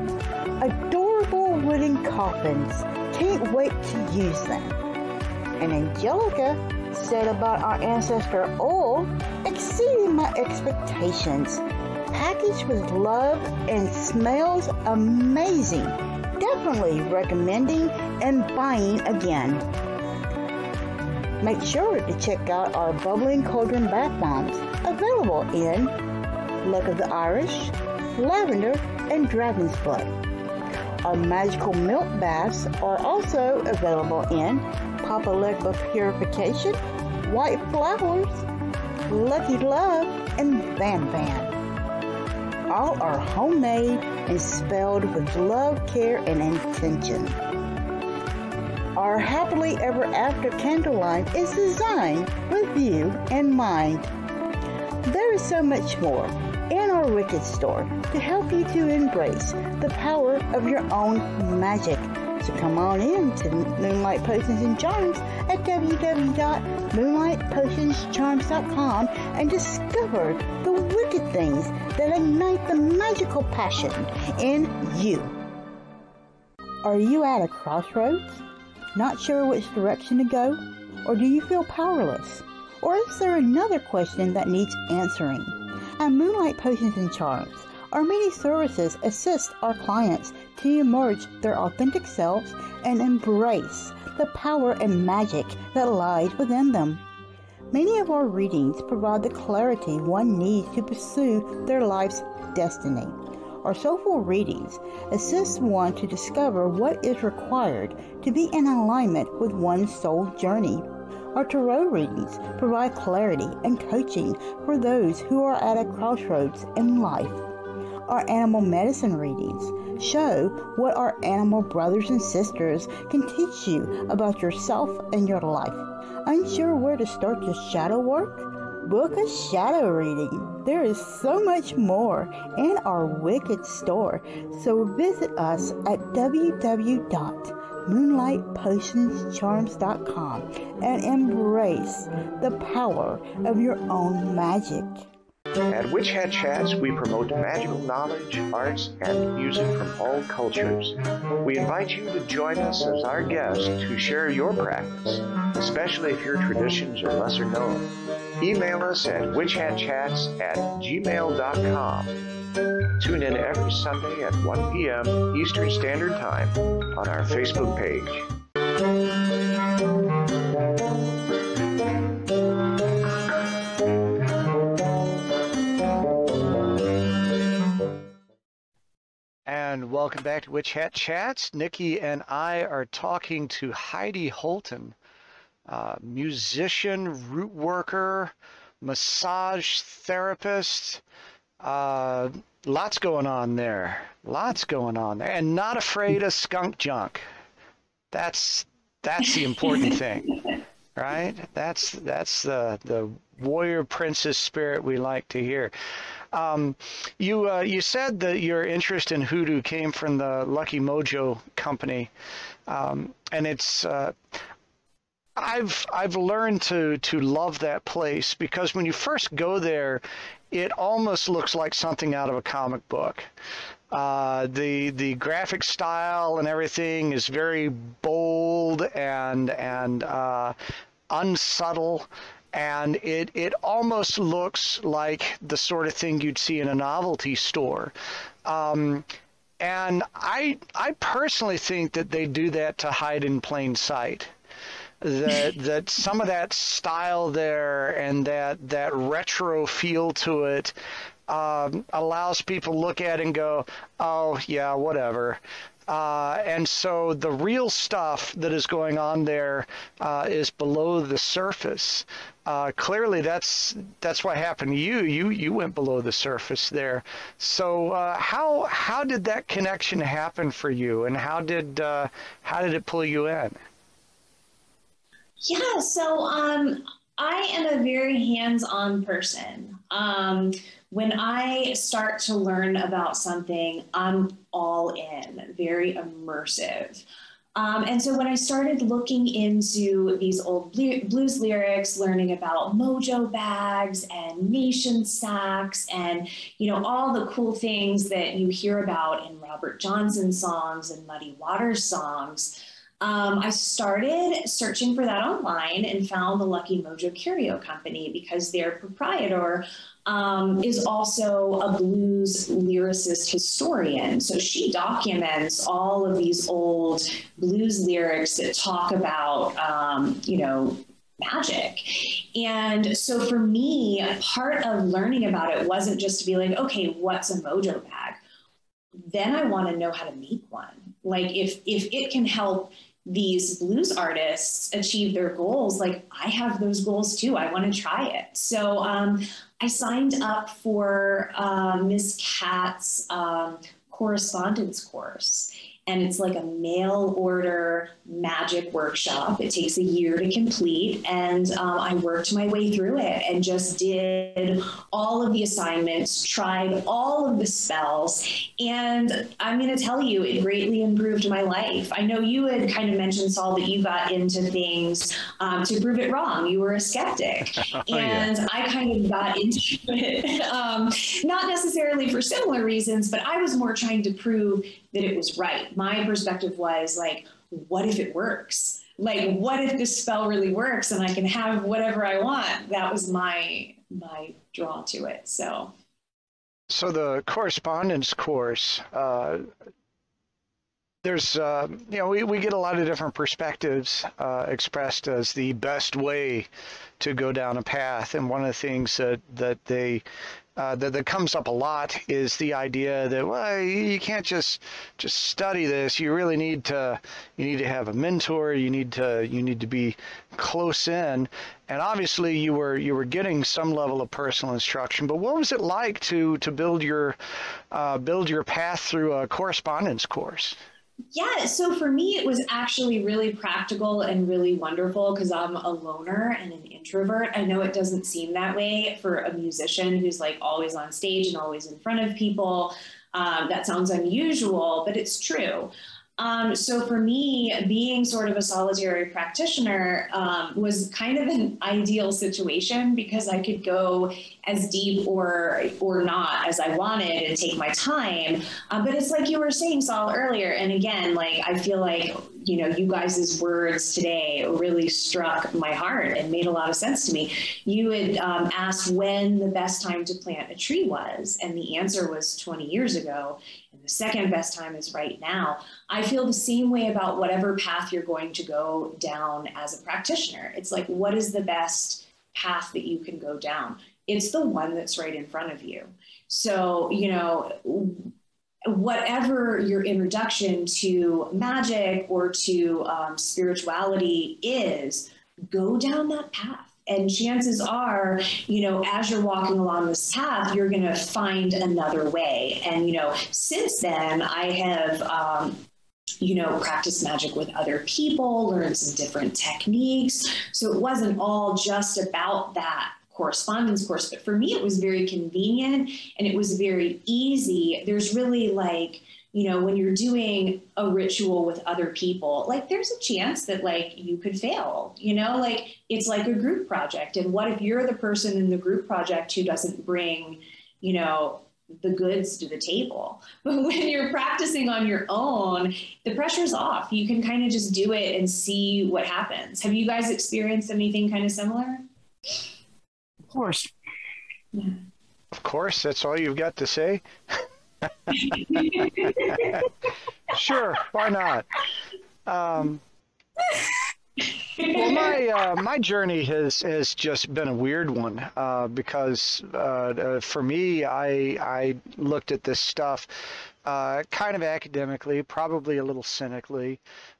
"Adorable wooden coffins. Can't wait to use them." And Angelica said about our Ancestor oil, "Exceeding my expectations. Packaged with love and smells amazing. Definitely recommending and buying again." Make sure to check out our Bubbling Cauldron Bath Bombs, available in Luck of the Irish, Lavender, and Dragon's Blood. Our magical milk baths are also available in Papa Legba Purification, White Flowers, Lucky Love, and Van Van. All are homemade and spelled with love, care, and intention. Our Happily Ever After candle line is designed with you in mind. There is so much more in our Wicked store to help you to embrace the power of your own magic. So come on in to Moonlight Potions and Charms at www.moonlightpotionscharms.com and discover the wicked things that ignite the magical passion in you. Are you at a crossroads? Not sure which direction to go? Or do you feel powerless? Or is there another question that needs answering? At Moonlight Potions and Charms, our many services assist our clients to emerge their authentic selves and embrace the power and magic that lies within them. Many of our readings provide the clarity one needs to pursue their life's destiny. Our soulful readings assist one to discover what is required to be in alignment with one's soul journey. Our tarot readings provide clarity and coaching for those who are at a crossroads in life. Our animal medicine readings show what our animal brothers and sisters can teach you about yourself and your life. Unsure where to start your shadow work? Book a shadow reading. There is so much more in our Wicked store, so visit us at www.moonlightpotionscharms.com and embrace the power of your own magic. At Witch Hat Chats, we promote magical knowledge, arts, and music from all cultures. We invite you to join us as our guest to share your practice, especially if your traditions are lesser known. Email us at witchhatchats@gmail.com. Tune in every Sunday at 1 p.m. Eastern Standard Time on our Facebook page. And welcome back to Witch Hat Chats. Nikki and I are talking to Heidi Holton, musician, root worker, massage therapist. Lots going on there. And not afraid of skunk junk. That's the important thing, right? That's the warrior princess spirit we like to hear. You said that your interest in Hoodoo came from the Lucky Mojo company, and it's I've learned to love that place because when you first go there, it almost looks like something out of a comic book. The graphic style and everything is very bold and unsubtle. And it almost looks like the sort of thing you'd see in a novelty store. And I personally think that they do that to hide in plain sight. That some of that style there and that retro feel to it allows people to look at it and go, oh, yeah, whatever. And so the real stuff that is going on there is below the surface. Clearly, that's what happened to you. You went below the surface there. So how did that connection happen for you, and how did it pull you in? Yeah, so I am a very hands-on person. When I start to learn about something, I'm all in, very immersive. And so when I started looking into these old blues lyrics, learning about mojo bags and nation sacks and, you know, all the cool things that you hear about in Robert Johnson songs and Muddy Waters songs, I started searching for that online and found the Lucky Mojo Curio Company because their proprietor is also a blues lyricist historian. So she documents all of these old blues lyrics that talk about, you know, magic. And so for me, part of learning about it wasn't just to be like, okay, what's a mojo bag? Then I want to know how to make one. Like if it can help these blues artists achieve their goals, like I have those goals too. I want to try it. So I signed up for Miss Kat's correspondence course. And it's like a mail order magic workshop. It takes a year to complete. And I worked my way through it and just did all of the assignments, tried all of the spells. And I'm going to tell you, it greatly improved my life. I know you had kind of mentioned, Saul, that you got into things to prove it wrong. You were a skeptic. And yeah. I kind of got into it, not necessarily for similar reasons, but I was more trying to prove that it was right. My perspective was like, what if it works? Like, what if this spell really works and I can have whatever I want? That was my draw to it. So the correspondence course, there's, you know, we get a lot of different perspectives expressed as the best way to go down a path. And one of the things that comes up a lot is the idea that, well, you can't just study this. You really need to have a mentor. You need to be close in. And obviously you were getting some level of personal instruction, but what was it like to build your path through a correspondence course? Yeah, so for me, it was actually really practical and really wonderful because I'm a loner and an introvert. I know it doesn't seem that way for a musician who's like always on stage and always in front of people. That sounds unusual, but it's true. So for me, being sort of a solitary practitioner was kind of an ideal situation because I could go as deep or not as I wanted and take my time. But it's like you were saying, Saul, earlier. And again, like, I feel like, you know, you guys' words today really struck my heart and made a lot of sense to me. You had asked when the best time to plant a tree was, and the answer was 20 years ago. And the second best time is right now. I feel the same way about whatever path you're going to go down as a practitioner. It's like, what is the best path that you can go down? It's the one that's right in front of you. So, you know, whatever your introduction to magic or to spirituality is, go down that path. And chances are, you know, as you're walking along this path, you're going to find another way. And, you know, since then, I have, you know, practiced magic with other people, learned some different techniques. So it wasn't all just about that correspondence course, but for me, it was very convenient and it was very easy. There's really like, you know, when you're doing a ritual with other people, like there's a chance that like you could fail, you know, like it's like a group project. And what if you're the person in the group project who doesn't bring, you know, the goods to the table? But when you're practicing on your own, the pressure's off. You can kind of just do it and see what happens. Have you guys experienced anything kind of similar? Of course. Yeah. Of course, that's all you've got to say? Sure, why not? Well, my journey has just been a weird one because for me, I looked at this stuff kind of academically, probably a little cynically,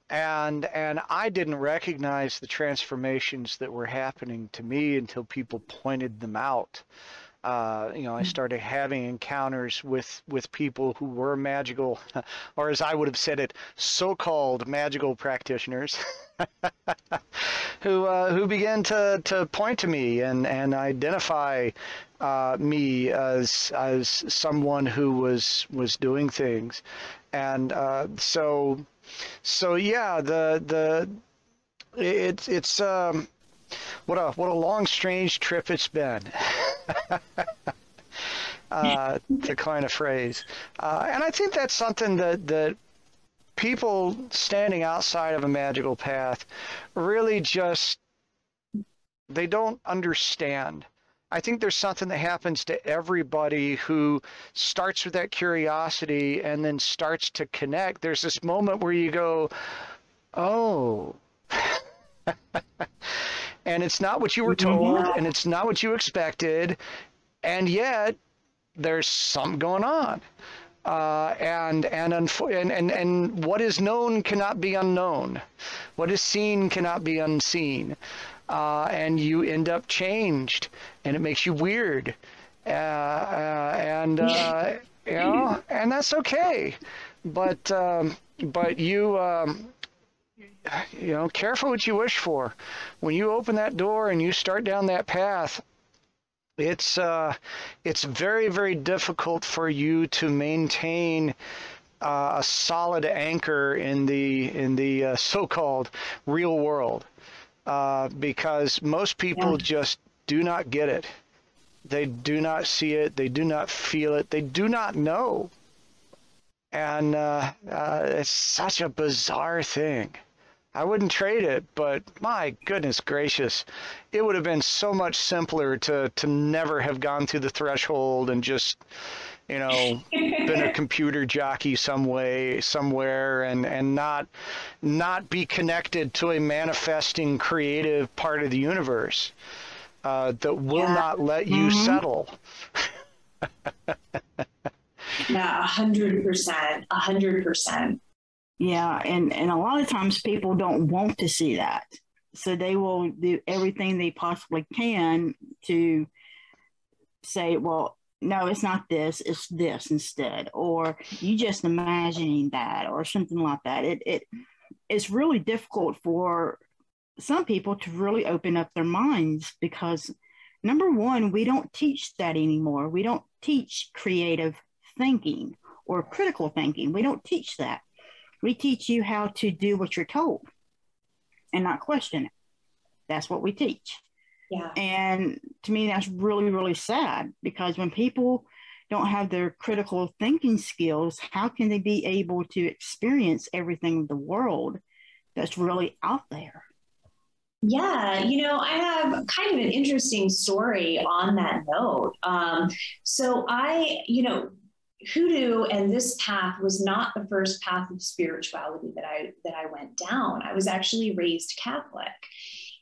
and I didn't recognize the transformations that were happening to me until people pointed them out. I started having encounters with people who were magical, or as I would have said it, so-called magical practitioners, who began to point to me and identify me as someone who was doing things, and so yeah, it's what a long, strange trip it's been. To coin a phrase. And I think that's something that people standing outside of a magical path really just, they don't understand. I think there's something that happens to everybody who starts with that curiosity and then starts to connect. There's this moment where you go, oh. And it's not what you were told, and it's not what you expected, and yet there's something going on. And what is known cannot be unknown. What is seen cannot be unseen. And you end up changed, and it makes you weird. And that's okay. But careful what you wish for. When you open that door and you start down that path, it's very, very difficult for you to maintain a solid anchor in the so-called real world, because most people just do not get it. They do not see it. They do not feel it. They do not know. And it's such a bizarre thing. I wouldn't trade it, but my goodness gracious, it would have been so much simpler to never have gone through the threshold and just, been a computer jockey somewhere and not be connected to a manifesting creative part of the universe that will not let you settle. Yeah, 100%, 100%. Yeah, and a lot of times people don't want to see that. So they will do everything they possibly can to say, well, no, it's not this, it's this instead. Or you just imagining that or something like that. It's really difficult for some people to really open up their minds because, number one, we don't teach that anymore. We don't teach creative thinking or critical thinking. We don't teach that. We teach you how to do what you're told and not question it. That's what we teach. Yeah. And to me, that's really, really sad because when people don't have their critical thinking skills, how can they be able to experience everything in the world that's really out there? Yeah, I have kind of an interesting story on that note. So Hoodoo and this path was not the first path of spirituality that I went down. I was actually raised Catholic.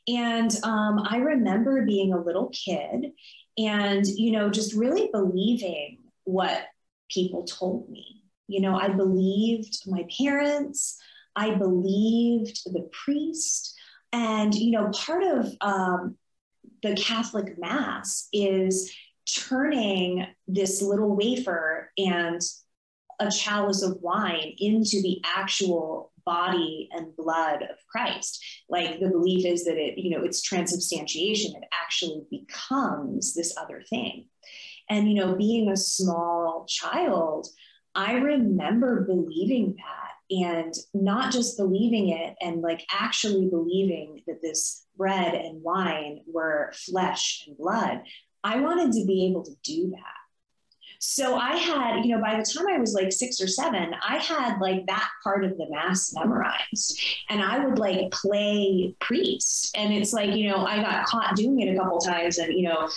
And I remember being a little kid and, just really believing what people told me. I believed my parents, I believed the priest. And, part of the Catholic Mass is turning this little wafer and a chalice of wine into the actual body and blood of Christ. Like the belief is that it's transubstantiation. It actually becomes this other thing. And, being a small child, I remember believing that and not just believing it and actually believing that this bread and wine were flesh and blood. I wanted to be able to do that. So I had, you know, by the time I was like 6 or 7, I had like that part of the mass memorized, and I would like play priest. And it's like, you know, I got caught doing it a couple times, and, you know,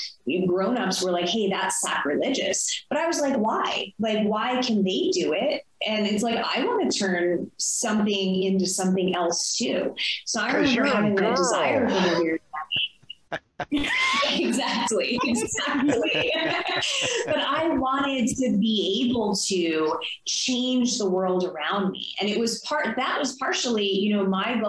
grown-ups were like, hey, that's sacrilegious. But I was like, why? Like, why can they do it? And it's like, I want to turn something into something else too. So I remember having that desire for the weird. Exactly. But I wanted to be able to change the world around me. And it was that was partially, you know, my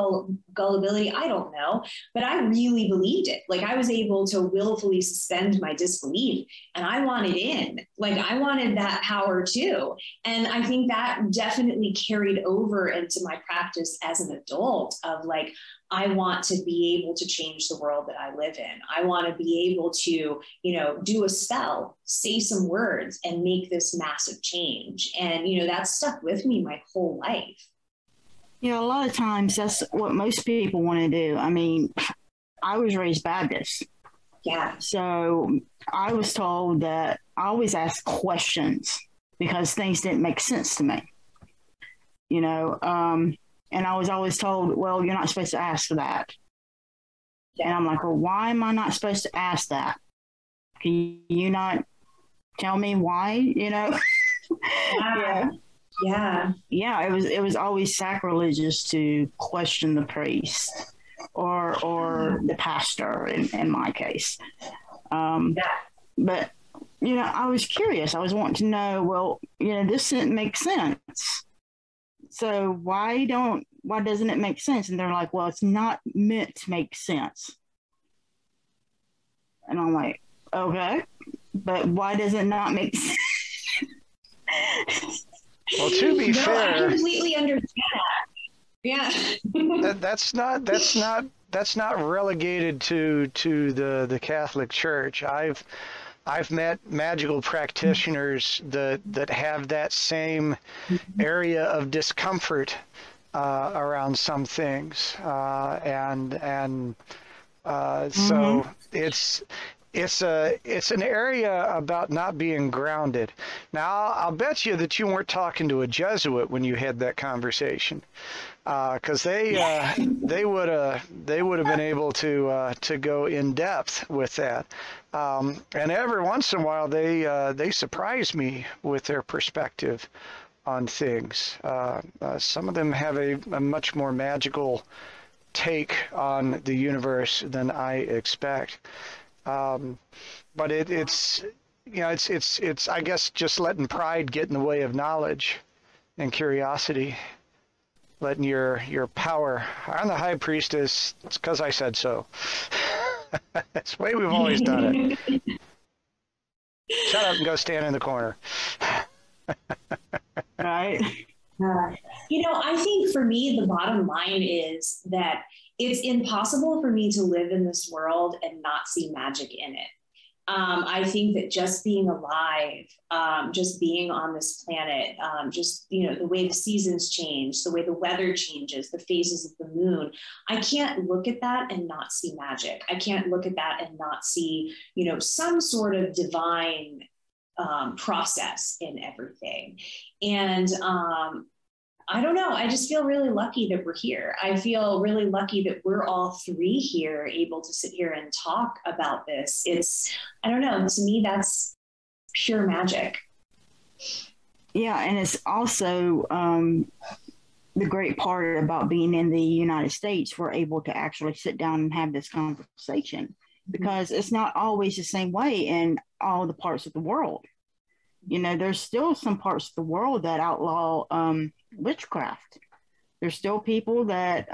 gullibility. I don't know, but I really believed it. Like, I was able to willfully suspend my disbelief, and I wanted in. Like, I wanted that power too. And I think that definitely carried over into my practice as an adult of like, I want to be able to change the world that I live in. I want to be able to, you know, do a spell, say some words, and make this massive change. And, you know, that's stuck with me my whole life. You know, a lot of times that's what most people want to do. I mean, I was raised Baptist. Yeah. So I was told that I always asked questions because things didn't make sense to me. You know, and I was always told, well, you're not supposed to ask that. And I'm like, well, why am I not supposed to ask that? Can you not tell me why, you know? Yeah. It was always sacrilegious to question the priest or the pastor in my case. But, you know, I was curious. I was wanting to know, well, you know, this didn't make sense. So why doesn't it make sense? And they're like, well, it's not meant to make sense. And I'm like, okay, but why does it not make sense? Well, to be fair, I completely understand that. Yeah. that's not relegated to the Catholic Church. I've met magical practitioners that have that same area of discomfort around some things, so it's an area about not being grounded. Now, I'll bet you that you weren't talking to a Jesuit when you had that conversation, because they would have been able to go in depth with that. And every once in a while, they surprise me with their perspective on things. Some of them have a much more magical take on the universe than I expect. But it's you know it's I guess just letting pride get in the way of knowledge and curiosity, letting your power. I'm the high priestess. It's because I said so. That's the way we've always done it. Shut up and go stand in the corner. Right. You know, I think for me, the bottom line is that it's impossible for me to live in this world and not see magic in it. I think that just being alive, just being on this planet, just, you know, the way the seasons change, the way the weather changes, the phases of the moon, I can't look at that and not see magic. I can't look at that and not see, you know, some sort of divine process in everything. And I don't know. I just feel really lucky that we're here. I feel really lucky that we're all three here able to sit here and talk about this. I don't know. To me, that's pure magic. Yeah. And it's also the great part about being in the United States. We're able to actually sit down and have this conversation because it's not always the same way in all the parts of the world. You know, there's still some parts of the world that outlaw witchcraft. There's still people that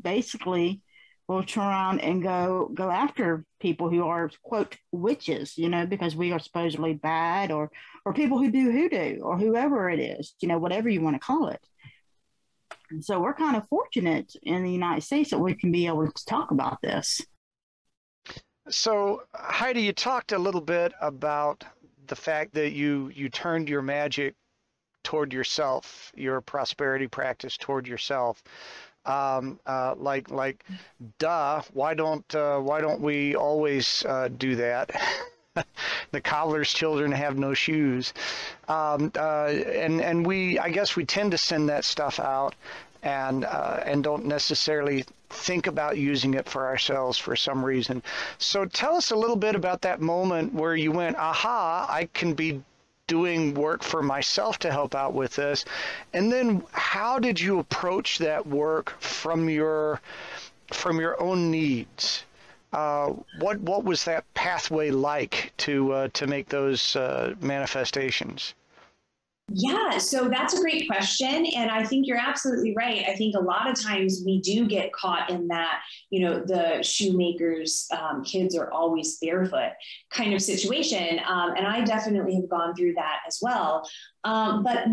basically will turn around and go after people who are, quote, witches, you know, because we are supposedly bad, or people who do hoodoo, or whoever it is, you know, whatever you want to call it. And so we're kind of fortunate in the United States that we can be able to talk about this. So, Heidi, you talked a little bit about the fact that you turned your magic toward yourself, your prosperity practice toward yourself. Like, duh, why don't we always do that? The cobbler's children have no shoes. And we, I guess we tend to send that stuff out and don't necessarily think about using it for ourselves for some reason. So tell us a little bit about that moment where you went, aha, I can be doing work for myself to help out with this. And then how did you approach that work from your own needs? What was that pathway like to make those manifestations? Yeah, so that's a great question. And I think you're absolutely right. I think a lot of times we do get caught in that, the shoemaker's kids are always barefoot kind of situation. And I definitely have gone through that as well. But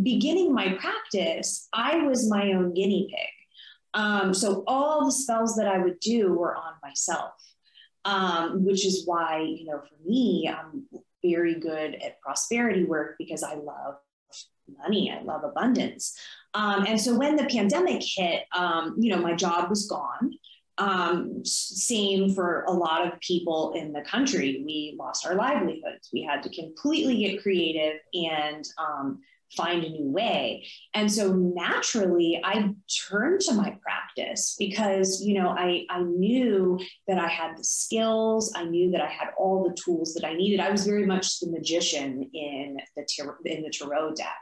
beginning my practice, I was my own guinea pig. So all the spells that I would do were on myself, which is why, for me, I'm very good at prosperity work because I love money. I love abundance. And so when the pandemic hit, my job was gone. Same for a lot of people in the country. We lost our livelihoods. We had to completely get creative and find a new way. And so naturally I turned to my practice because, I knew that I had the skills. I knew that I had all the tools that I needed. I was very much the magician in the tarot deck.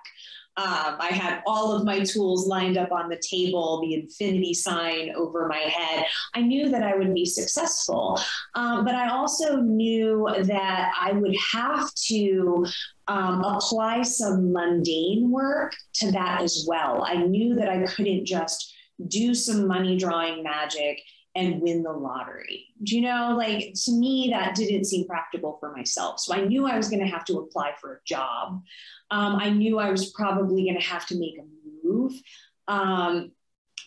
I had all of my tools lined up on the table, the infinity sign over my head. I knew that I would be successful, but I also knew that I would have to apply some mundane work to that as well. I knew that I couldn't just do some money drawing magic and win the lottery. To me, that didn't seem practical for myself. So I knew I was going to have to apply for a job. I knew I was probably going to have to make a move and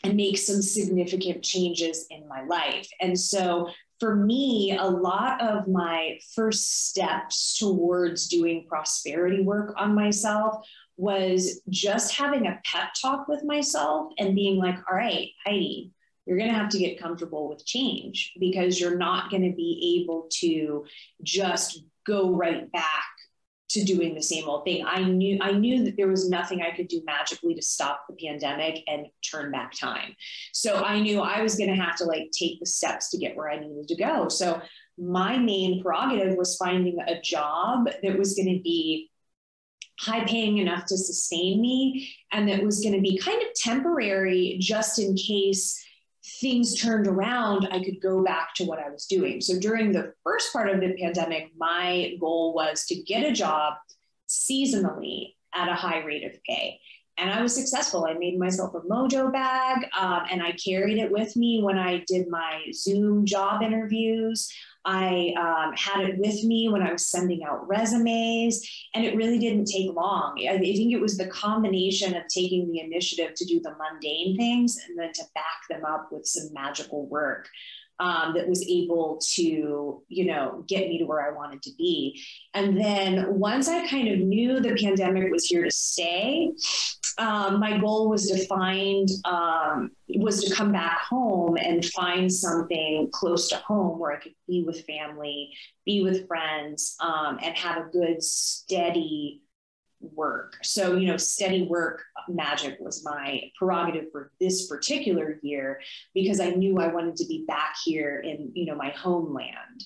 make some significant changes in my life. And so for me, a lot of my first steps towards doing prosperity work on myself was just having a pep talk with myself and being like, all right, Heidi, you're going to have to get comfortable with change because you're not going to be able to just go right back to doing the same old thing. I knew that there was nothing I could do magically to stop the pandemic and turn back time. So I knew I was going to have to take the steps to get where I needed to go. So my main prerogative was finding a job that was going to be high paying enough to sustain me and that was going to be kind of temporary just in case things turned around, I could go back to what I was doing. So during the first part of the pandemic, my goal was to get a job seasonally at a high rate of pay. And I was successful. I made myself a mojo bag and I carried it with me when I did my Zoom job interviews. I had it with me when I was sending out resumes, and it really didn't take long. I think it was the combination of taking the initiative to do the mundane things and then to back them up with some magical work that was able to, get me to where I wanted to be. And then once I kind of knew the pandemic was here to stay, my goal was to come back home and find something close to home where I could be with family, be with friends, and have a good, steady work. So, steady work magic was my prerogative for this particular year because I knew I wanted to be back here in, my homeland.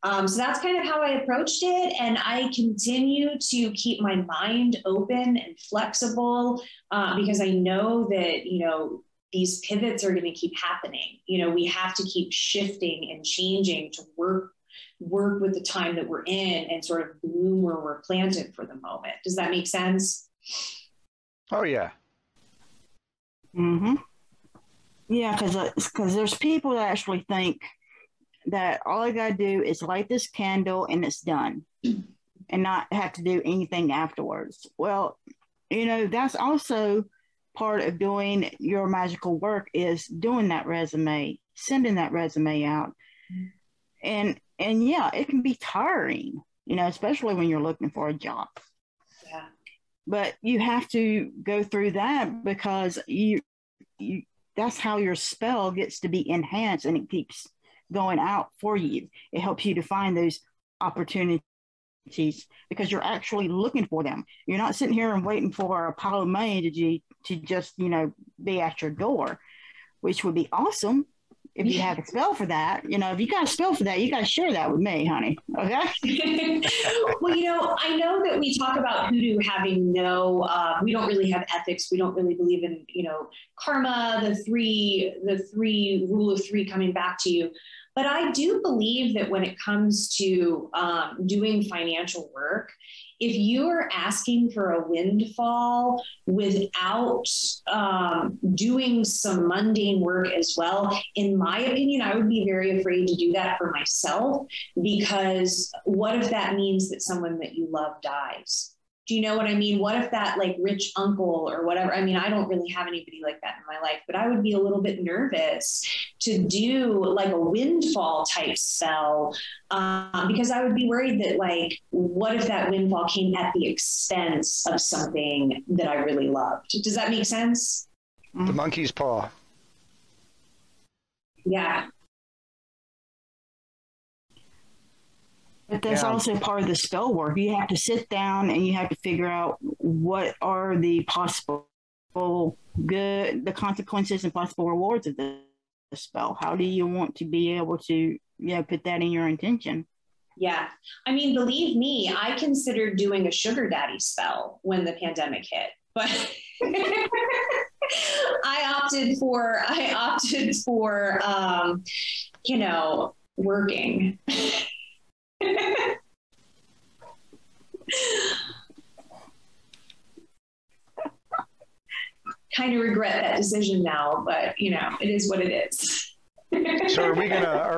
So that's kind of how I approached it. And I continue to keep my mind open and flexible because I know that, these pivots are going to keep happening. We have to keep shifting and changing to work with the time that we're in and sort of bloom where we're planted for the moment. Does that make sense? Oh, yeah. Mm-hmm. Yeah, because there's people that actually think that all I got to do is light this candle and it's done and not have to do anything afterwards. Well, that's also part of doing your magical work is doing that resume, sending that resume out. And yeah, it can be tiring, especially when you're looking for a job. Yeah. But you have to go through that because you that's how your spell gets to be enhanced and it keeps going out for you. It helps you to find those opportunities because you're actually looking for them. You're not sitting here and waiting for a pile of money to just, be at your door, which would be awesome if you have a spell for that. If you got a spell for that, you got to share that with me, honey. Okay? Well, I know that we talk about Hoodoo having we don't really have ethics. We don't really believe in, karma, the three rule of three coming back to you. But I do believe that when it comes to doing financial work, if you are asking for a windfall without doing some mundane work as well, in my opinion, I would be very afraid to do that for myself, because what if that means that someone that you love dies? Do you know what I mean? What if that rich uncle or whatever? I mean, I don't really have anybody like that in my life, but I would be a little bit nervous to do a windfall type spell because I would be worried that what if that windfall came at the expense of something that I really loved? Does that make sense? The monkey's paw. Yeah. But that's also part of the spell work. You have to sit down and you have to figure out what are the possible the consequences and possible rewards of the spell. How do you want to be able to put that in your intention? Yeah. I mean, believe me, I considered doing a sugar daddy spell when the pandemic hit, but I opted for working. Kind of regret that decision now, but it is what it is. So are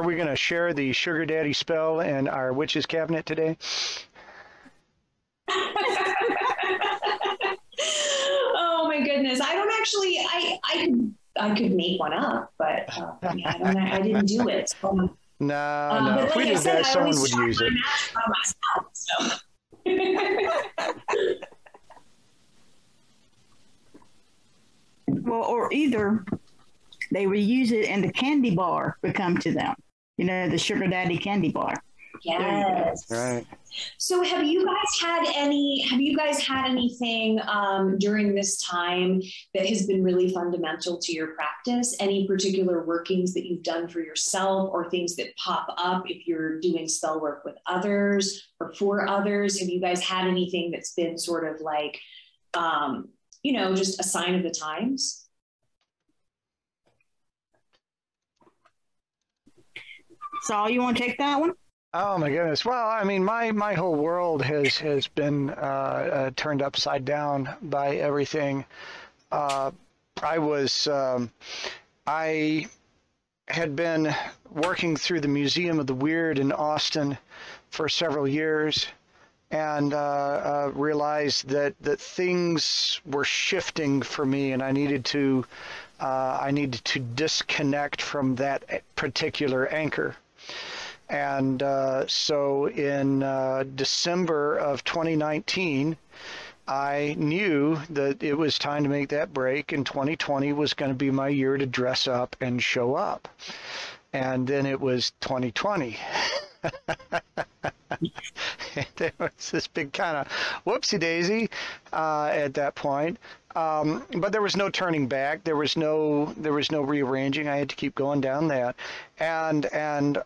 we gonna share the sugar daddy spell in our witch's cabinet today? Oh my goodness. I don't actually, I could make one up, but I didn't do it. So, no. If we did that, someone would use it. Myself, so. Well, or either they would use it and the candy bar would come to them. The sugar daddy candy bar. Yes. Right. So have you guys had anything during this time that has been really fundamental to your practice? Any particular workings that you've done for yourself or things that pop up if you're doing spell work with others or for others? Have you guys had anything that's been sort of just a sign of the times? So you want to take that one? Oh my goodness. Well, I mean, my whole world has been turned upside down by everything. I had been working through the Museum of the Weird in Austin for several years, and realized that things were shifting for me, and I needed to disconnect from that particular anchor. And so in December of 2019, I knew that it was time to make that break, and 2020 was going to be my year to dress up and show up. And then it was 2020. There was this big kind of whoopsie daisy at that point. But there was no turning back. There was no rearranging. I had to keep going down that. And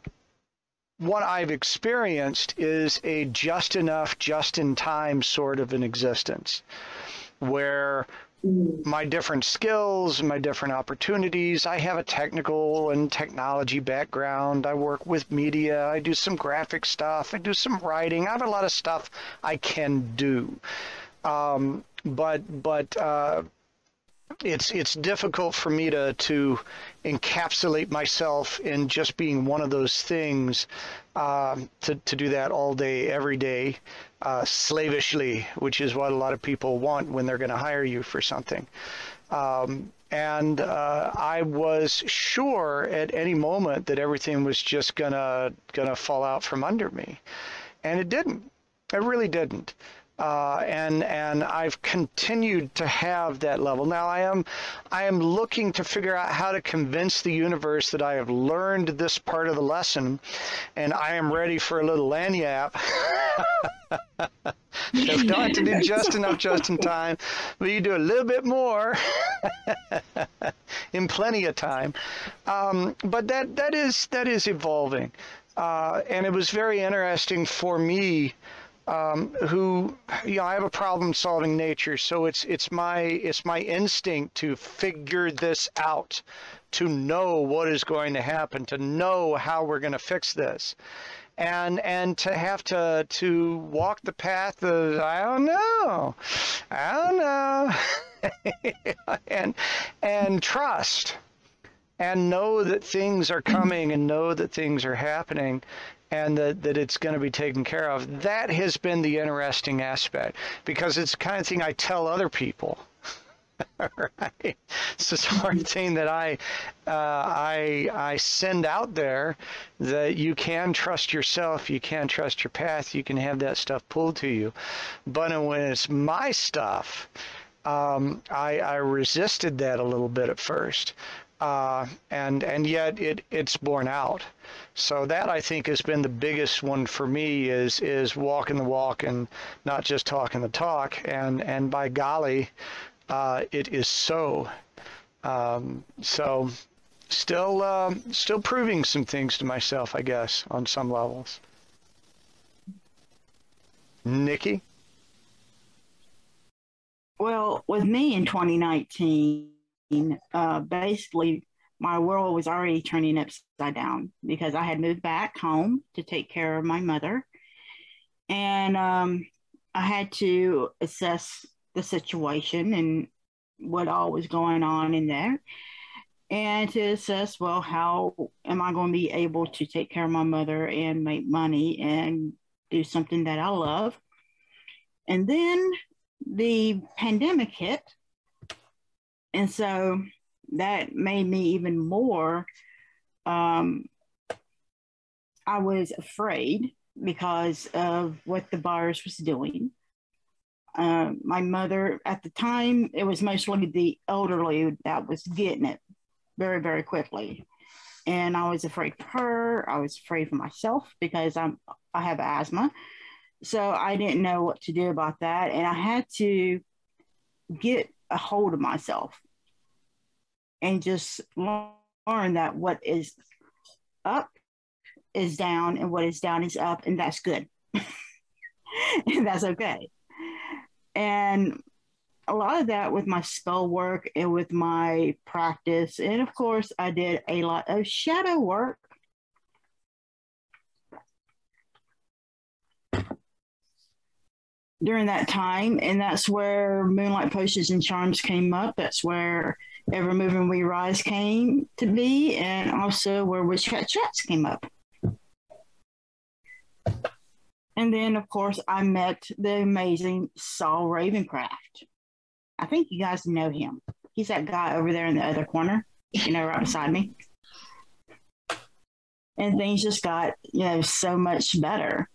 what I've experienced is a just enough, just in time sort of an existence where my different skills, my different opportunities, I have a technical and technology background. I work with media. I do some graphic stuff. I do some writing. I have a lot of stuff I can do. But it's difficult for me to encapsulate myself in just being one of those things, to do that all day, every day, slavishly, which is what a lot of people want when they're going to hire you for something. And I was sure at any moment that everything was just gonna fall out from under me, and it didn't. It really didn't. and I've continued to have that level. Now I am looking to figure out how to convince the universe that I have learned this part of the lesson, and I am ready for a little lagniappe. So we don't have to do just enough, just in time, but you do a little bit more in plenty of time. But that is evolving, and it was very interesting for me. Who, I have a problem-solving nature, so it's my instinct to figure this out, to know what is going to happen, to know how we're going to fix this, and to have to walk the path of I don't know, and trust, and know that things are coming, and know that things are happening, and that it's going to be taken care of. That has been the interesting aspect, because it's the kind of thing I tell other people. Right? It's the sort of thing that I send out there, that you can trust yourself, you can trust your path, you can have that stuff pulled to you. But when it's my stuff, I resisted that a little bit at first. And yet it's borne out. So that, I think, has been the biggest one for me, is walking the walk and not just talking the talk. And by golly, it is so. So still proving some things to myself, I guess, on some levels. Nikki? Well, with me in 2019, basically my world was already turning upside down, because I had moved back home to take care of my mother, and I had to assess the situation and what all was going on in there, and to assess, well, how am I going to be able to take care of my mother and make money and do something that I love. And then the pandemic hit, and so that made me even more, I was afraid because of what the virus was doing. My mother, at the time, it was mostly the elderly that was getting it very, very quickly. And I was afraid for her. I was afraid for myself, because I have asthma. So I didn't know what to do about that. And I had to get a hold of myself and just learn that what is up is down, and what is down is up, and that's good. And that's okay. And a lot of that with my spell work and with my practice. And of course, I did a lot of shadow work. During that time, and that's where Moonlight Potions and Charms came up. That's where Evermoving We Rise came to be, and also where Witchcraft Chats came up. And then, of course, I met the amazing Saul Ravencraft. I think you guys know him. He's that guy over there in the other corner, right beside me. And things just got, so much better.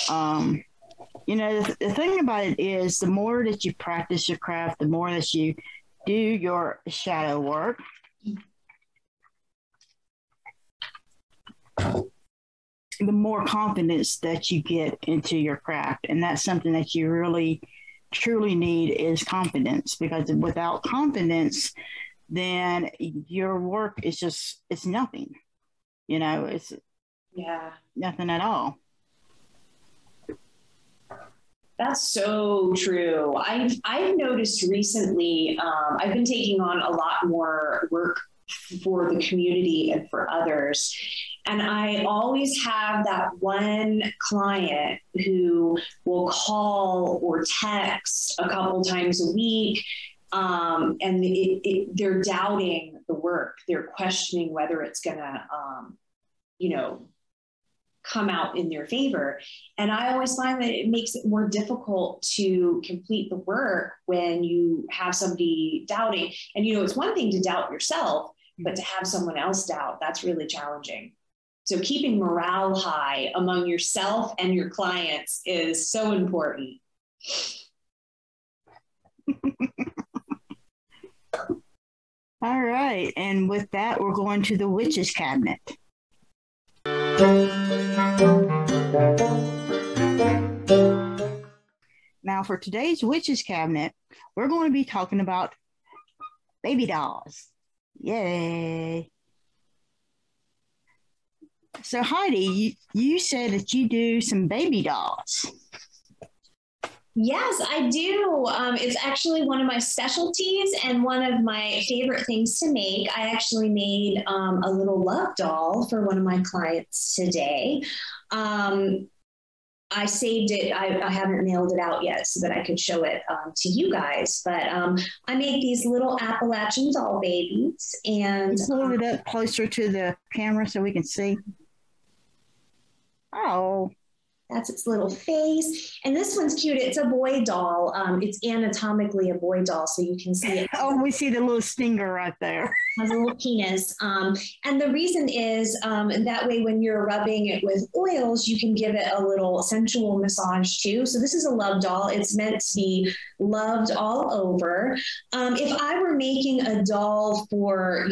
The thing about it is, the more that you practice your craft, the more that you do your shadow work, the more confidence that you get into your craft. And that's something that you really, truly need, is confidence, because without confidence, then your work is it's nothing. It's nothing at all. That's so true. I've noticed recently, I've been taking on a lot more work for the community and for others. And I always have that one client who will call or text a couple times a week. And they're doubting the work. They're questioning whether it's going to, come out in their favor. And I always find that it makes it more difficult to complete the work when you have somebody doubting. And, it's one thing to doubt yourself, but to have someone else doubt, that's really challenging. So keeping morale high among yourself and your clients is so important. All right. And with that, we're going to the witch's cabinet. Now, for today's witch's cabinet, we're going to be talking about baby dolls. Yay. So, Heidi, you said that you do some baby dolls. Yes, I do. It's actually one of my specialties and one of my favorite things to make. I actually made a little love doll for one of my clients today. I saved it. I haven't mailed it out yet so that I could show it to you guys. But I made these little Appalachian doll babies. And hold it up closer to the camera so we can see. Oh. That's its little face. And this one's cute. It's a boy doll. It's anatomically a boy doll, so you can see it. Oh, we see the little stinger right there. Has a little penis. And the reason is that way when you're rubbing it with oils, you can give it a little sensual massage too. So this is a love doll. It's meant to be loved all over. If I were making a doll for,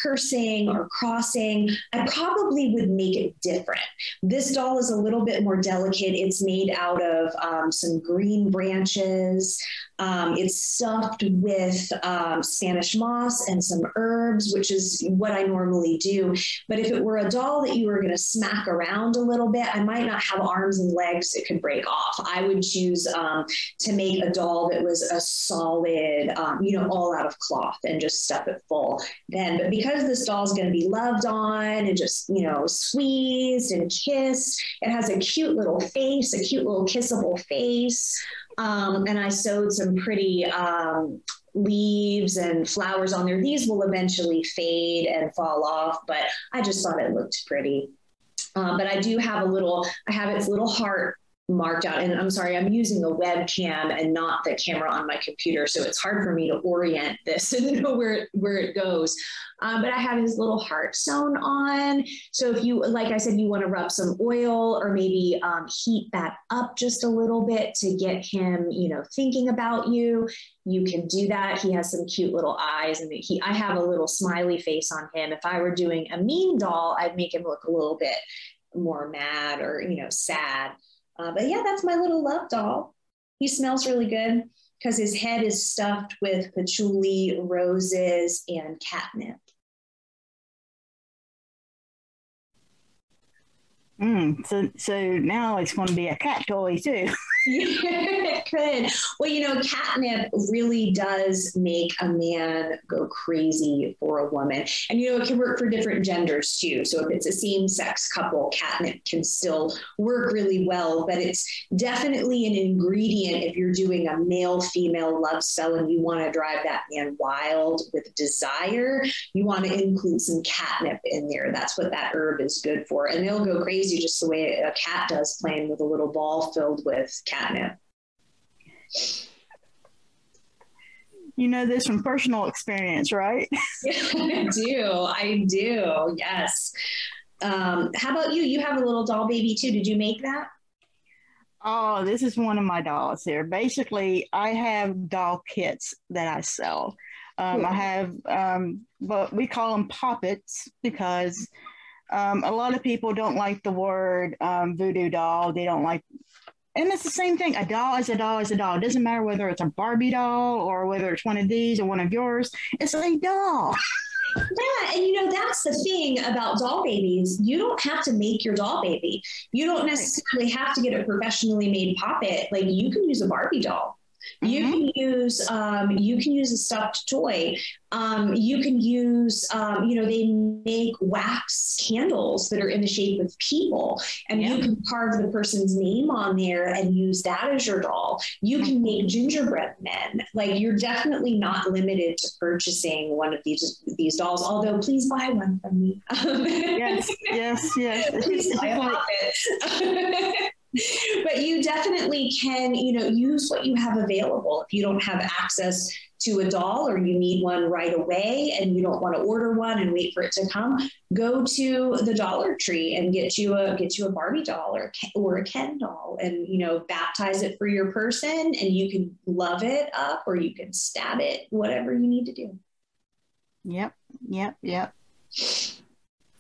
cursing or crossing, I probably would make it different. This doll is a little bit more delicate. It's made out of some green branches. It's stuffed with Spanish moss and some herbs, which is what I normally do. But if it were a doll that you were going to smack around a little bit, I might not have arms and legs that could break off. I would choose to make a doll that was a solid, all out of cloth and just stuff it full then. But because this doll is going to be loved on and just, squeezed and kissed, it has a cute little face, a cute little kissable face. And I sewed some pretty leaves and flowers on there. These will eventually fade and fall off, but I just thought it looked pretty. But I do have I have its little heart marked out. And I'm sorry, I'm using a webcam and not the camera on my computer. So it's hard for me to orient this and know where it goes. But I have his little heart sewn on. So if you, like I said, you want to rub some oil or maybe heat that up just a little bit to get him, thinking about you, you can do that. He has some cute little eyes and I have a little smiley face on him. If I were doing a mean doll, I'd make him look a little bit more mad or, sad. But yeah, that's my little love doll. He smells really good because his head is stuffed with patchouli, roses, and catnip. So now it's going to be a cat toy too. It could. Well, catnip really does make a man go crazy for a woman. And, it can work for different genders too. So if it's a same-sex couple, catnip can still work really well, but it's definitely an ingredient if you're doing a male-female love spell and you want to drive that man wild with desire, you want to include some catnip in there. That's what that herb is good for. And they'll go crazy just the way a cat does playing with a little ball filled with catnip. You know this from personal experience, right? I do. Yes. How about you? You have a little doll baby too. Did you make that? Oh, this is one of my dolls here. Basically, I have doll kits that I sell. Cool. I have, but we call them poppets because a lot of people don't like the word voodoo doll. They don't like. And it's the same thing. A doll is a doll is a doll. It doesn't matter whether it's a Barbie doll or whether it's one of these or one of yours. It's a doll. Yeah, and that's the thing about doll babies. You don't have to make your doll baby. You don't necessarily have to get a professionally made poppet. Like you can use a Barbie doll. You can use a stuffed toy. You can use, they make wax candles that are in the shape of people, and you can carve the person's name on there and use that as your doll. You can make gingerbread men. Like you're definitely not limited to purchasing one of these dolls. Although, please buy one from me. Yes. Please buy a poppet. But you definitely can, use what you have available. If you don't have access to a doll, or you need one right away and you don't want to order one and wait for it to come, go to the Dollar Tree and get you a Barbie doll or a Ken doll, and baptize it for your person, and you can love it up or you can stab it, whatever you need to do. Yep.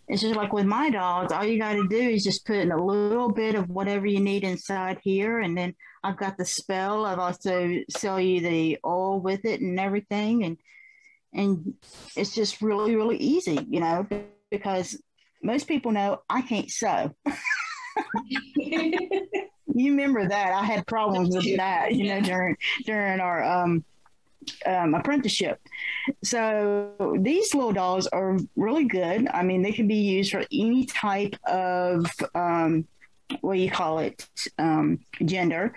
It's just like with my dolls, all you got to do is just put in a little bit of whatever you need inside here. And then I've got the spell. I've also sell you the oil with it and everything. And it's just really, really easy, because most people know I can't sew. You remember that I had problems with that, during our apprenticeship. So these little dolls are really good. I mean, they can be used for any type of gender.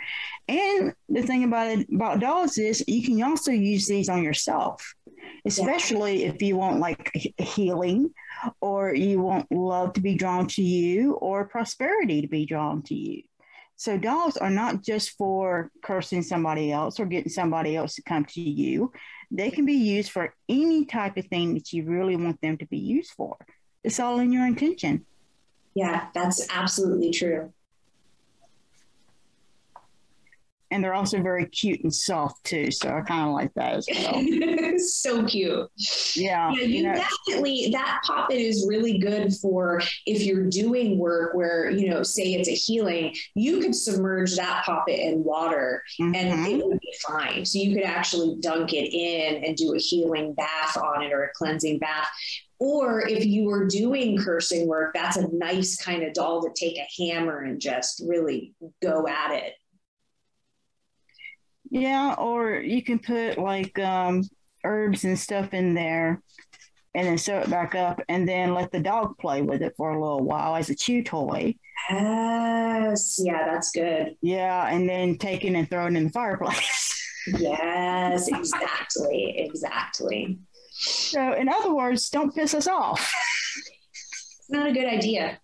And the thing about dolls is you can also use these on yourself, especially if you want like healing, or you want love to be drawn to you, or prosperity to be drawn to you. So dolls are not just for cursing somebody else or getting somebody else to come to you. They can be used for any type of thing that you really want them to be used for. It's all in your intention. Yeah, that's absolutely true. And they're also very cute and soft too. So I kind of like that as well. So cute. Yeah. Definitely, that poppet is really good for if you're doing work where, say it's a healing, you could submerge that poppet in water and it would be fine. So you could actually dunk it in and do a healing bath on it, or a cleansing bath. Or if you were doing cursing work, that's a nice kind of doll to take a hammer and just really go at it. Yeah, or you can put like herbs and stuff in there and then sew it back up and then let the dog play with it for a little while as a chew toy. Yes. Yeah, that's good. Yeah, and then take it and throw it in the fireplace. Yes, exactly. So in other words, don't piss us off. It's not a good idea.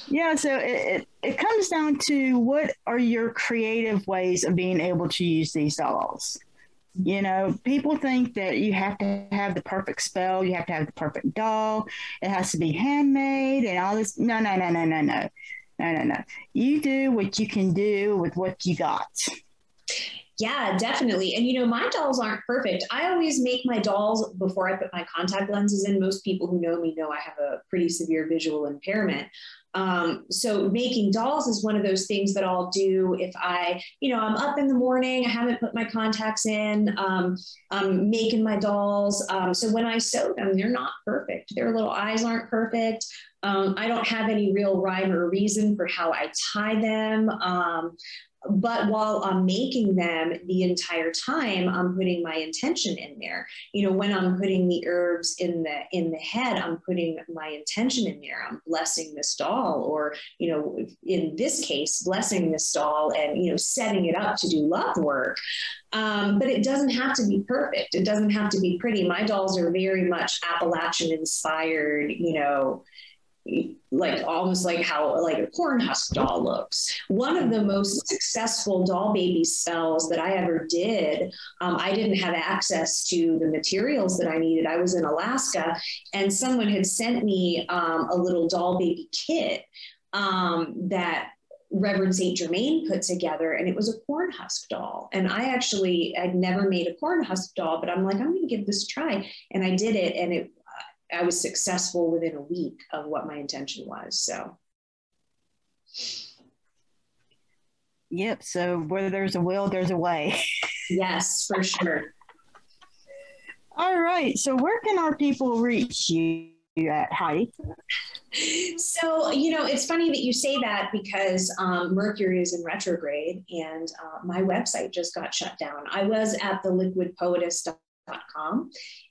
Yeah, so it comes down to what are your creative ways of being able to use these dolls. People think that you have to have the perfect spell, you have to have the perfect doll, it has to be handmade and all this. No. You do what you can do with what you got. Yeah, definitely. And my dolls aren't perfect. I always make my dolls before I put my contact lenses in. Most people who know me know I have a pretty severe visual impairment. So making dolls is one of those things that I'll do if I'm up in the morning, I haven't put my contacts in, I'm making my dolls. So when I sew them, they're not perfect. Their little eyes aren't perfect. I don't have any real rhyme or reason for how I tie them. But while I'm making them, the entire time I'm putting my intention in there. When I'm putting the herbs in the head, I'm putting my intention in there. I'm blessing this doll, or in this case, blessing this doll and setting it up to do love work. But it doesn't have to be perfect. It doesn't have to be pretty. My dolls are very much Appalachian inspired. Like almost like how like a corn husk doll looks. One of the most successful doll baby spells that I ever did, I didn't have access to the materials that I needed. I was in Alaska and someone had sent me a little doll baby kit that Reverend St. Germain put together, and it was a corn husk doll. And I'd never made a corn husk doll, but I'm like, I'm going to give this a try. And I did it, and I was successful within a week of what my intention was. So. Yep. So where there's a will, there's a way. Yes, for sure. All right. So where can our people reach you at, Heidi? So, it's funny that you say that because Mercury is in retrograde and my website just got shut down. I was at theliquidpoetess.com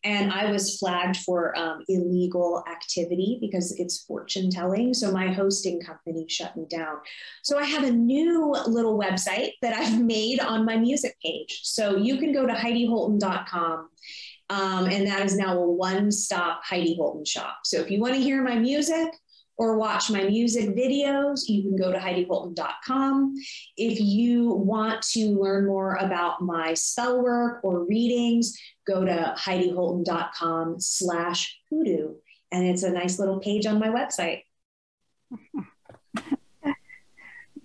and I was flagged for illegal activity because it's fortune telling. So my hosting company shut me down. So I have a new little website that I've made on my music page. So you can go to HeidiHolton.com. And that is now a one-stop Heidi Holton shop. So if you want to hear my music or watch my music videos, you can go to HeidiHolton.com. If you want to learn more about my spell work or readings, go to HeidiHolton.com/hoodoo. And it's a nice little page on my website.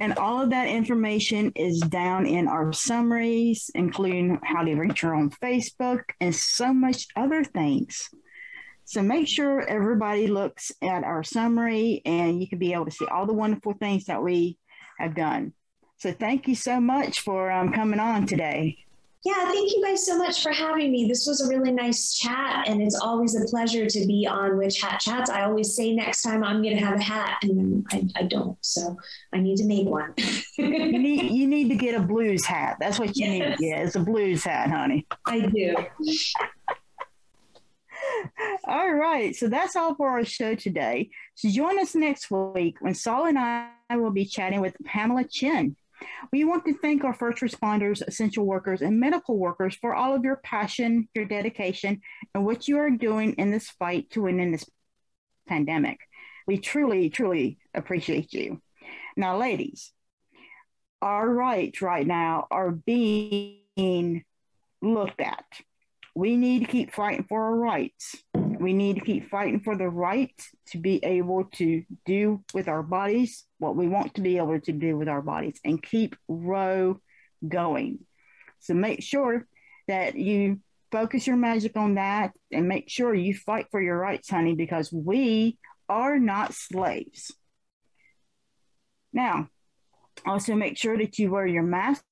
And all of that information is down in our summaries, including how to reach her on Facebook and so much other things. So make sure everybody looks at our summary and you can be able to see all the wonderful things that we have done. So thank you so much for coming on today. Yeah, thank you guys so much for having me. This was a really nice chat, and it's always a pleasure to be on Witch Hat Chats. I always say next time I'm going to have a hat, and then I don't, so I need to make one. you need to get a blues hat. That's what you need to get. It's a blues hat, honey. I do. All right, so that's all for our show today. So join us next week when Saul and I will be chatting with Pamela Chin. We want to thank our first responders, essential workers, and medical workers for all of your passion, your dedication, and what you are doing in this fight to win in this pandemic. We truly, truly appreciate you. Now, ladies, our rights right now are being looked at. We need to keep fighting for our rights. We need to keep fighting for the right to be able to do with our bodies what we want to be able to do with our bodies and keep Roe going. So make sure that you focus your magic on that and make sure you fight for your rights, honey, because we are not slaves. Now, also make sure that you wear your mask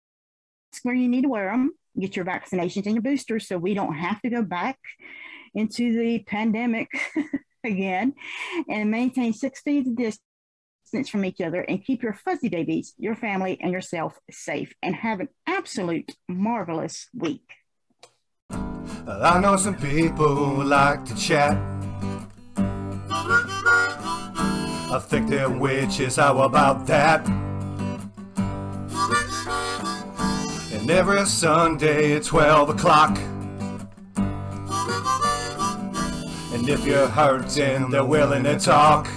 where you need to wear them. Get your vaccinations and your boosters so we don't have to go back into the pandemic again, and maintain 6 feet of distance from each other, and keep your fuzzy babies, your family, and yourself safe, and have an absolute marvelous week. I know some people who like to chat. I think they're witches, how about that? And every Sunday at 12 o'clock. And if you're hurting, they're willing to talk.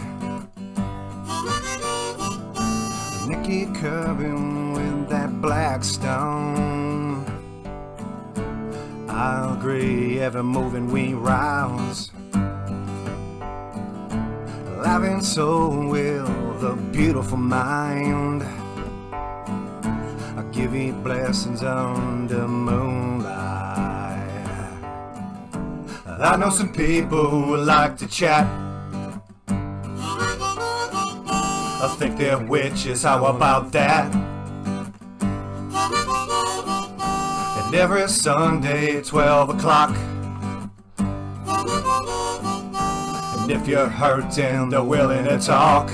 Nikki Kirby with that black stone. I agree, Evermoving We Rise. Life and soul with a beautiful mind. I give you blessings under moonlight. I know some people who like to chat. I think they're witches, how about that? And every Sunday at 12 o'clock. And if you're hurting, they're willing to talk.